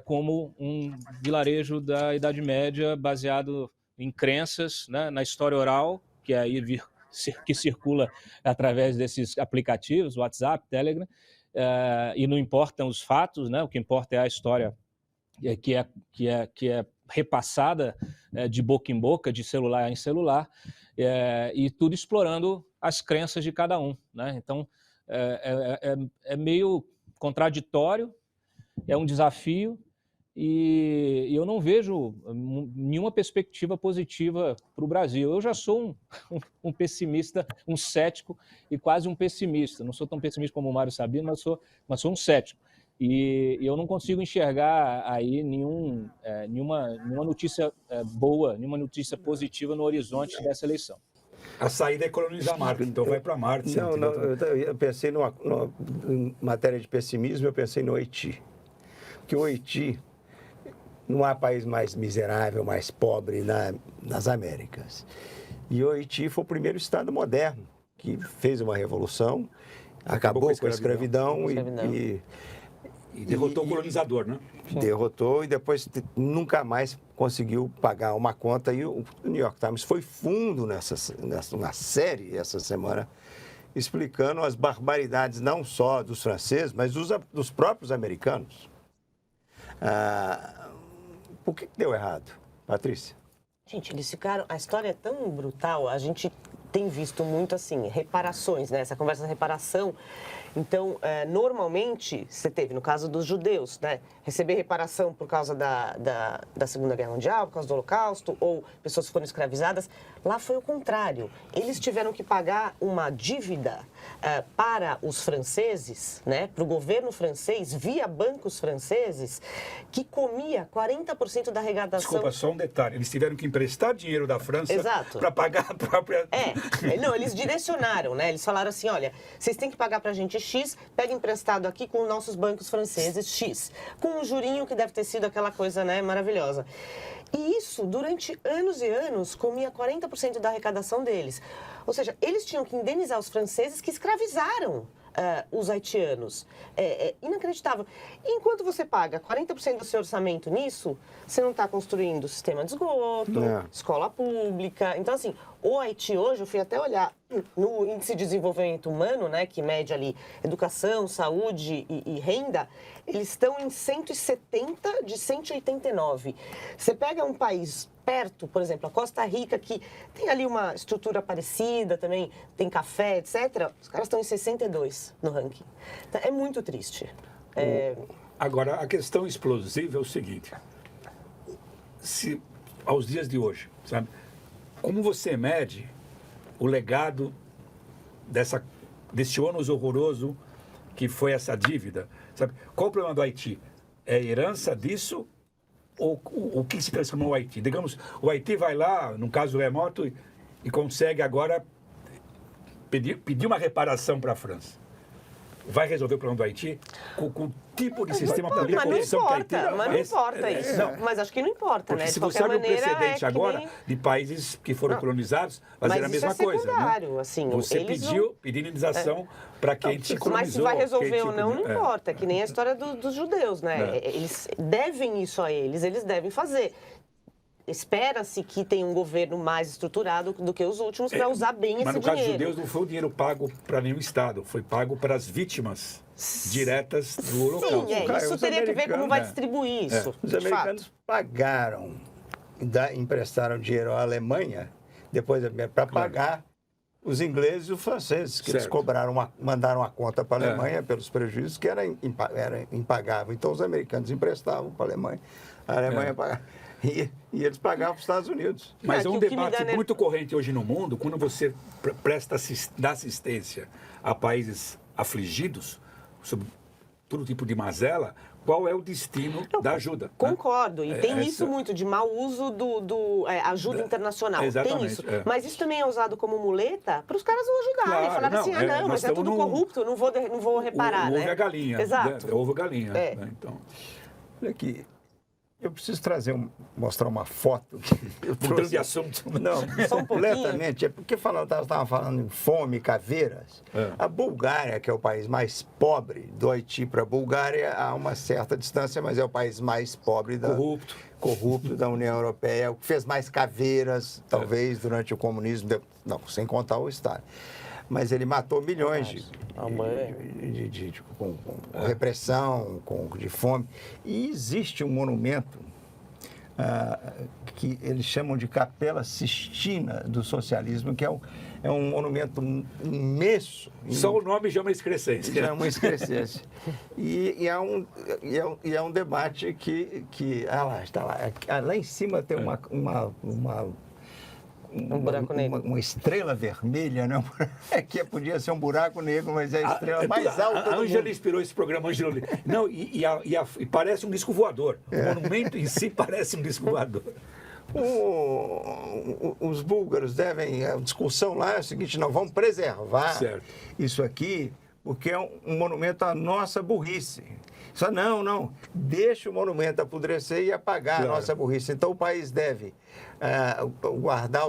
como um vilarejo da Idade Média baseado em crenças, né, na história oral, que circula através desses aplicativos, WhatsApp, Telegram, e não importam os fatos, né? O que importa é a história que é repassada de boca em boca, de celular em celular, e tudo explorando as crenças de cada um, né? Então, é meio contraditório, é um desafio, e eu não vejo nenhuma perspectiva positiva para o Brasil. Eu já sou um pessimista, um cético e quase um pessimista. Não sou tão pessimista como o Mário Sabino, mas sou um cético. E eu não consigo enxergar aí nenhuma notícia boa, nenhuma notícia positiva no horizonte dessa eleição. A saída é colonizar Marte, então vai para Marte. Não, eu pensei em matéria de pessimismo, eu pensei no Haiti. Porque o Haiti não há país mais miserável, mais pobre nas Américas. E o Haiti foi o primeiro Estado moderno que fez uma revolução, acabou com a escravidão e derrotou o colonizador, né? Derrotou e depois nunca mais conseguiu pagar uma conta. E o New York Times foi fundo numa série essa semana, explicando as barbaridades não só dos franceses, mas dos próprios americanos. Por que deu errado, Patrícia? Gente, eles ficaram... A história é tão brutal, a gente tem visto muito, assim, reparações, né? Essa conversa de reparação. Então, normalmente, você teve, no caso dos judeus, né? Receber reparação por causa da Segunda Guerra Mundial, por causa do Holocausto, ou pessoas que foram escravizadas. Lá foi o contrário. Eles tiveram que pagar uma dívida para os franceses, né? Para o governo francês, via bancos franceses, que comia 40% da arrecadação. Desculpa, só um detalhe. Eles tiveram que emprestar dinheiro da França para pagar a própria... Não, eles direcionaram, né? Eles falaram assim, olha, vocês têm que pagar para a gente X, pega emprestado aqui com os nossos bancos franceses X, com um jurinho que deve ter sido aquela coisa, né, maravilhosa. E isso, durante anos e anos, comia 40% da arrecadação deles. Ou seja, eles tinham que indenizar os franceses que escravizaram os haitianos. É inacreditável. E enquanto você paga 40% do seu orçamento nisso, você não está construindo sistema de esgoto, escola pública. Então, assim, o Haiti hoje, eu fui até olhar no Índice de Desenvolvimento Humano, né, que mede ali educação, saúde e renda, eles estão em 170 de 189. Você pega um país perto, por exemplo, a Costa Rica, que tem ali uma estrutura parecida também, tem café, etc., os caras estão em 62 no ranking. Então, é muito triste. Agora, a questão explosiva é o seguinte, se aos dias de hoje, sabe, como você mede o legado desse ônus horroroso que foi essa dívida, sabe? Qual o problema do Haiti? É a herança disso ou o que se transformou o Haiti? Digamos, o Haiti vai lá, num caso remoto, e consegue agora pedir uma reparação para a França. Vai resolver o problema do Haiti com o tipo de sistema político que Haiti tem? Mas não importa isso. Não. Mas acho que não importa, porque né? Se você olha o precedente agora de países que foram colonizados, fazer a mesma coisa. Né? Assim, você pediu indenização para quem te colonizou. Mas se vai resolver ou não importa. É que nem a história dos judeus, né? Eles devem isso a eles devem fazer. Espera-se que tenha um governo mais estruturado do que os últimos para usar bem esse dinheiro. Mas no caso dos judeus não foi o dinheiro pago para nenhum Estado, foi pago para as vítimas diretas do Holocausto. Sim, isso teria que ver como vai distribuir isso. Os americanos pagaram emprestaram dinheiro à Alemanha, depois para pagar os ingleses e os franceses, que eles mandaram a conta para a Alemanha pelos prejuízos que era impagável. Então, os americanos emprestavam para a Alemanha pagava. E eles pagavam para os Estados Unidos. Mas é um debate muito corrente hoje no mundo, quando você dá assistência a países afligidos, sobre todo tipo de mazela, qual é o destino da ajuda? Concordo, e tem isso muito, de mau uso do ajuda internacional. Exatamente, tem isso. Mas isso também é usado como muleta para os caras não ajudarem. Falar assim, mas é tudo corrupto, não vou reparar, o ovo é galinha. Exato. É ovo galinha. Né? Então. Olha aqui. Eu preciso mostrar uma foto. Mudando de assunto. Não, só um completamente. É porque estava falando em fome, caveiras. A Bulgária, que é o país mais pobre do Haiti para a Bulgária, há uma certa distância, mas é o país mais pobre corrupto da União Europeia, o que fez mais caveiras, talvez, durante o comunismo, não, sem contar o Estado. Mas ele matou milhões com repressão, de fome. E existe um monumento que eles chamam de Capela Sistina do Socialismo, que é um monumento imenso. Só o nome já é uma excrescência. Já é uma excrescência. E é um debate que lá está lá. Lá em cima tem um buraco negro. Uma estrela vermelha, né? Que podia ser um buraco negro, mas é a estrela mais alta do mundo. A Ângela inspirou esse programa, Ângela. Não, e parece um disco voador. O monumento em si parece um disco voador. Os búlgaros a discussão lá é o seguinte, não, vamos preservar isso aqui, porque é um monumento à nossa burrice. Só não, deixa o monumento apodrecer e apagar a nossa burrice. Então o país deve guardar,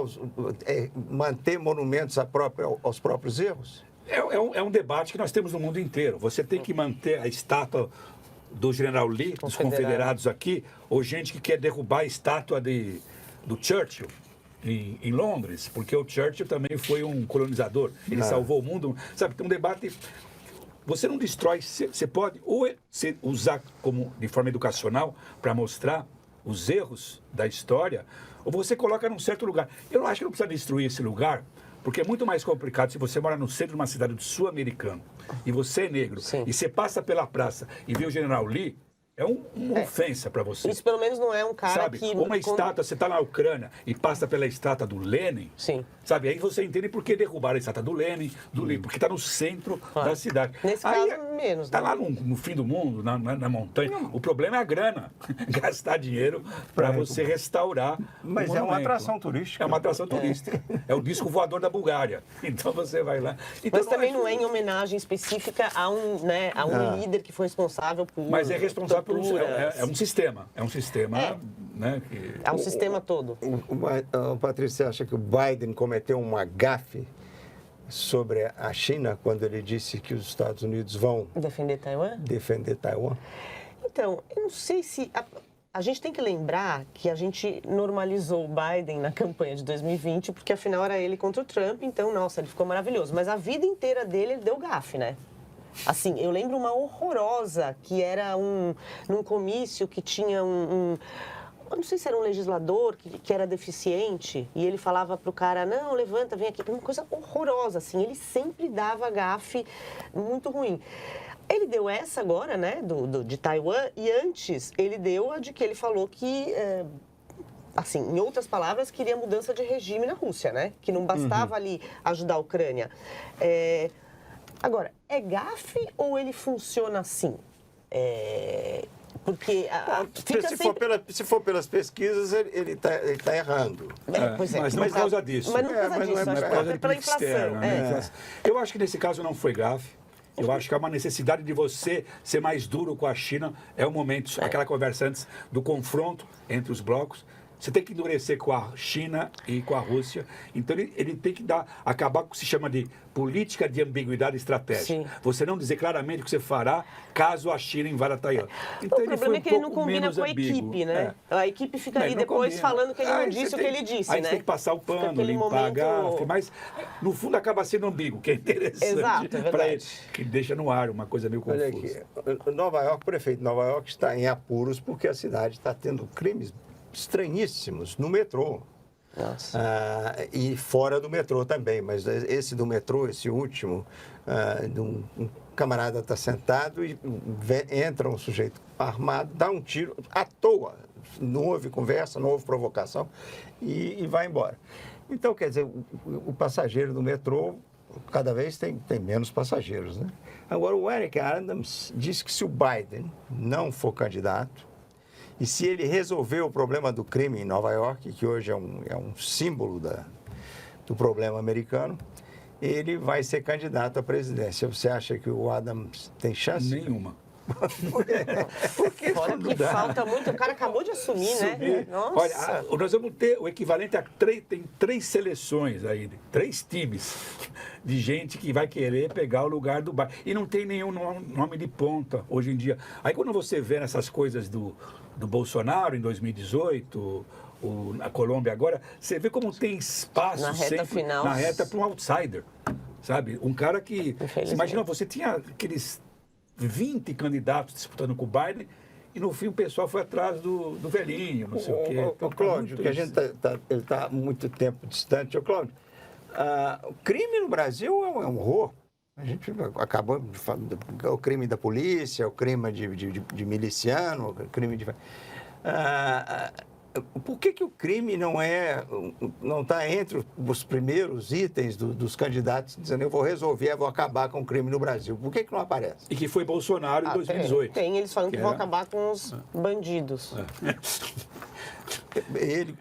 manter monumentos aos próprios erros? É um debate que nós temos no mundo inteiro. Você tem que manter a estátua do General Lee, dos confederados aqui, ou gente que quer derrubar a estátua do Churchill em Londres, porque o Churchill também foi um colonizador. Ele salvou o mundo. Sabe, tem um debate... Você não destrói, você pode usar de forma educacional para mostrar os erros da história, ou você coloca num certo lugar. Eu não acho que não precisa destruir esse lugar, porque é muito mais complicado se você mora no centro de uma cidade sul-americana e você é negro, e você passa pela praça e vê o General Lee, é uma ofensa para você. Isso pelo menos não é um cara que... Uma estátua, você está na Ucrânia e passa pela estátua do Lenin, sabe? Aí você entende por que derrubaram a estátua do Lenin, porque está no centro da cidade. Nesse caso, menos. Está lá no fim do mundo, na montanha. O problema é a grana. Gastar dinheiro para você restaurar. Mas é uma atração turística. É uma atração turística. É o disco voador da Bulgária. Então você vai lá. Então, mas também não é em homenagem específica a um líder que foi responsável por... Mas é responsável é um sistema. É um sistema, né? É um sistema todo. Patrícia, você acha que o Biden cometeu uma gafe sobre a China quando ele disse que os Estados Unidos vão defender Taiwan? Então, eu não sei se... A gente tem que lembrar que a gente normalizou o Biden na campanha de 2020, porque afinal era ele contra o Trump, então, nossa, ele ficou maravilhoso. Mas a vida inteira dele, ele deu gafe, né? Assim, eu lembro uma horrorosa, que era num comício que tinha eu não sei se era um legislador que era deficiente, e ele falava pro cara, não, levanta, vem aqui. Uma coisa horrorosa, assim, ele sempre dava gafe muito ruim. Ele deu essa agora, né, de Taiwan, e antes ele deu a de que ele falou que... assim, em outras palavras, queria mudança de regime na Rússia, né? Que não bastava ali ajudar a Ucrânia. Agora, é gafe ou ele funciona assim? Porque se for pelas pesquisas, ele está errando. Mas não por causa disso. Mas não por causa disso, não é por causa de pela inflação. Externa, né? Eu acho que nesse caso não foi gafe. Eu acho que há uma necessidade de você ser mais duro com a China. É o momento, aquela conversa antes do confronto entre os blocos. Você tem que endurecer com a China e com a Rússia. Então, ele tem que acabar com o que se chama de política de ambiguidade estratégica. Sim. Você não dizer claramente o que você fará caso a China invada Taiwan. Então, o problema é que ele não combina com a equipe, né? A equipe fica ali depois falando que ele não disse o que ele disse, né? Aí você tem que passar o pano, limpar a gafe, mas no fundo acaba sendo ambíguo, que é interessante para ele, que deixa no ar uma coisa meio confusa. Olha aqui, o prefeito de Nova York está em apuros porque a cidade está tendo crimes estranhíssimos no metrô. Nossa. E fora do metrô também, mas esse do metrô, esse último, um camarada está sentado e entra um sujeito armado, dá um tiro à toa, não houve conversa, não houve provocação e vai embora. Então, quer dizer, o passageiro do metrô cada vez tem menos passageiros, né? Agora, o Eric Adams diz que se o Biden não for candidato, e se ele resolver o problema do crime em Nova York, que hoje é um símbolo do problema americano, ele vai ser candidato à presidência. Você acha que o Adams tem chance? Nenhuma. Porque Fora que falta muito, o cara acabou de assumir, né? Nossa. Olha, nós vamos ter o equivalente a tem 3 seleções aí, 3 times de gente que vai querer pegar o lugar do Biden. E não tem nenhum nome de ponta hoje em dia. Aí quando você vê essas coisas do Bolsonaro em 2018, na Colômbia agora, você vê como tem espaço na reta sempre final, na reta para um outsider, sabe? Um cara que... Você imagina, você tinha aqueles 20 candidatos disputando com o Biden e no fim o pessoal foi atrás do velhinho, não sei o quê. Então, Cláudio, que a gente está muito tempo distante. Cláudio, o crime no Brasil é um horror. A gente acabou de falar o crime da polícia, o crime de miliciano, o crime de... por que o crime não está entre os primeiros itens dos candidatos dizendo eu vou resolver, vou acabar com o crime no Brasil? Por que não aparece? E que foi Bolsonaro em 2018. Tem eles falando que vão acabar com os bandidos.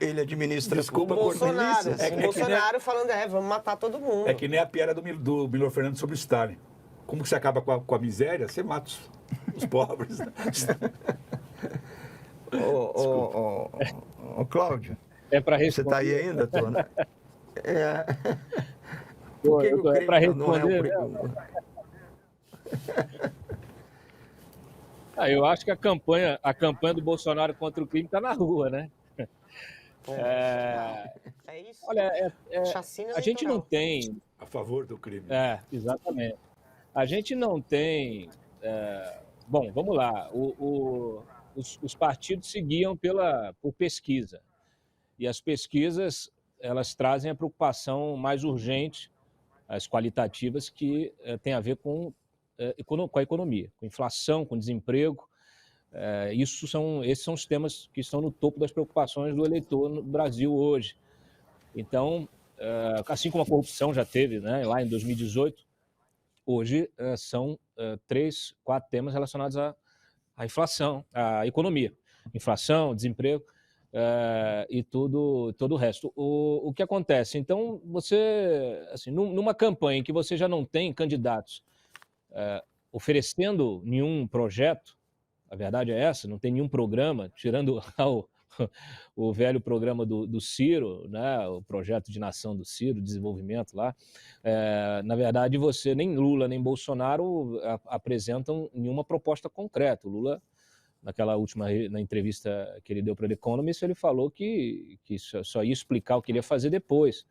Ele administra... Desculpa, o Bolsonaro, milícias. o Bolsonaro falando, vamos matar todo mundo. É que nem a piada do Milor Fernandes sobre o Stalin. Como que você acaba com a miséria? Você mata os pobres. Ô, Cláudio, É para você responder. está aí ainda, Tona? Por Por que o crime para não é responder. Eu acho que a campanha do Bolsonaro contra o crime está na rua, né? É isso. Olha, Chacina a gente não tem... A favor do crime. Exatamente. A gente não tem... Bom, vamos lá. Os partidos seguiam por pesquisa. E as pesquisas, elas trazem a preocupação mais urgente, as qualitativas, que tem a ver com a economia, com inflação, com desemprego. Esses são os temas que estão no topo das preocupações do eleitor no Brasil hoje. Então, assim como a corrupção já teve, né, lá em 2018, hoje são 3, 4 temas relacionados à inflação, à economia. Inflação, desemprego e todo o resto. O que acontece? Então, você, assim, numa campanha em que você já não tem candidatos oferecendo nenhum projeto, a verdade é essa, não tem nenhum programa, tirando o velho programa do Ciro, né, o projeto de nação do Ciro, desenvolvimento lá. Na verdade, nem Lula nem Bolsonaro apresentam nenhuma proposta concreta. O Lula, na entrevista que ele deu para o The Economist, ele falou que só ia explicar o que ele ia fazer depois.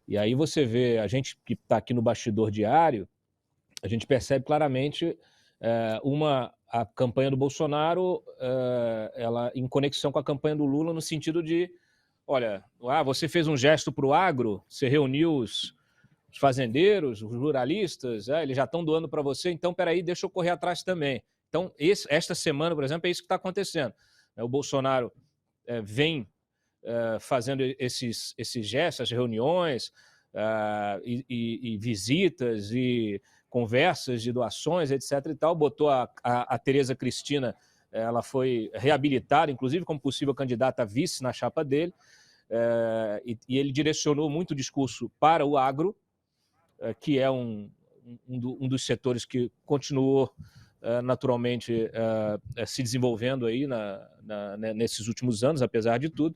E aí você vê, a gente que está aqui no bastidor diário, a gente percebe claramente a campanha do Bolsonaro ela em conexão com a campanha do Lula, no sentido de, olha, você fez um gesto para o agro, você reuniu os fazendeiros, os ruralistas, eles já estão doando para você, então, peraí, deixa eu correr atrás também. Então, esta semana, por exemplo, é isso que está acontecendo. O Bolsonaro vem fazendo esses gestos, essas reuniões e visitas e conversas de doações, etc. e tal, botou a Tereza Cristina, ela foi reabilitada, inclusive como possível candidata a vice na chapa dele, e ele direcionou muito o discurso para o agro, que é um dos setores que continuou naturalmente se desenvolvendo aí nesses últimos anos, apesar de tudo,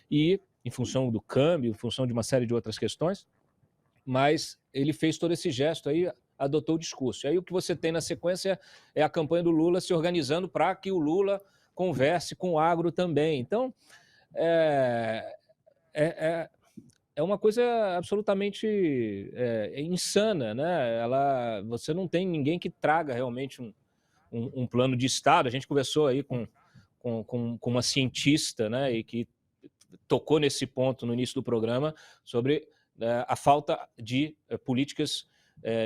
e em função do câmbio, em função de uma série de outras questões, mas ele fez todo esse gesto aí, adotou o discurso. E aí o que você tem na sequência é a campanha do Lula se organizando para que o Lula converse com o agro também. Então, é uma coisa absolutamente insana, né? Você não tem ninguém que traga realmente um plano de Estado. A gente conversou aí com com uma cientista, né, e que tocou nesse ponto no início do programa, sobre a falta de políticas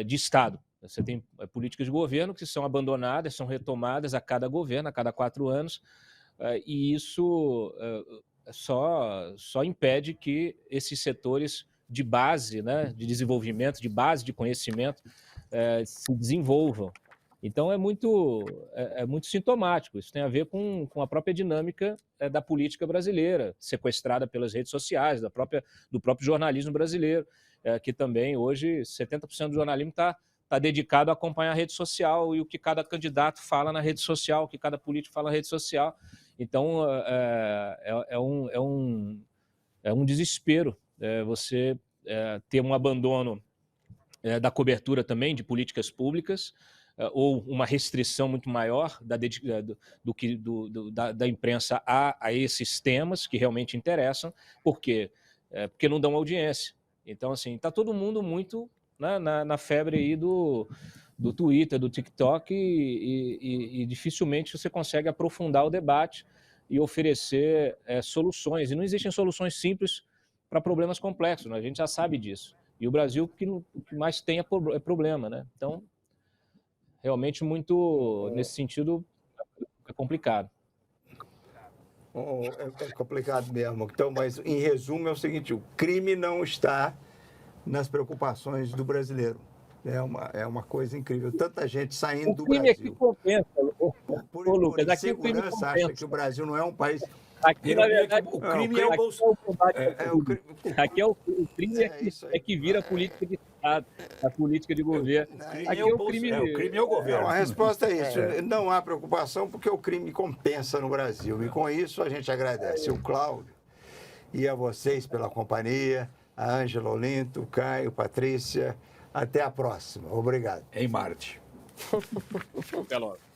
de Estado. Você tem políticas de governo que são abandonadas, são retomadas a cada governo, a cada 4 anos, e isso só impede que esses setores de base, né, de desenvolvimento, de base de conhecimento, se desenvolvam. Então, é muito sintomático. Isso tem a ver com a própria dinâmica da política brasileira, sequestrada pelas redes sociais, do próprio jornalismo brasileiro, que também, hoje, 70% do jornalismo está dedicado a acompanhar a rede social e o que cada candidato fala na rede social, o que cada político fala na rede social. Então, é um desespero você ter um abandono da cobertura também de políticas públicas, ou uma restrição muito maior da imprensa a esses temas que realmente interessam. Por quê? Porque não dão audiência. Então, assim, está todo mundo muito na febre aí do Twitter, do TikTok, e dificilmente você consegue aprofundar o debate e oferecer soluções. E não existem soluções simples para problemas complexos, né? A gente já sabe disso. E o Brasil, o que mais tem é problema, né? Então, realmente muito, nesse sentido, é complicado. É complicado mesmo. Então, mas, em resumo, é o seguinte: o crime não está nas preocupações do brasileiro. É uma coisa incrível. Tanta gente saindo do Brasil. O crime aqui compensa, Lucas. Aqui o crime compensa. Acha que o Brasil não é um país... Aqui, na verdade, o crime é o Bolsonaro. Aqui o crime é que vira política de Estado, a política de governo. Aqui o crime é o governo. A resposta é isso. Não há preocupação porque o crime compensa no Brasil. E com isso a gente agradece o Cláudio e a vocês pela companhia, a Ângela Olinto, o Caio, Patrícia. Até a próxima. Obrigado. Em Marte. Até logo.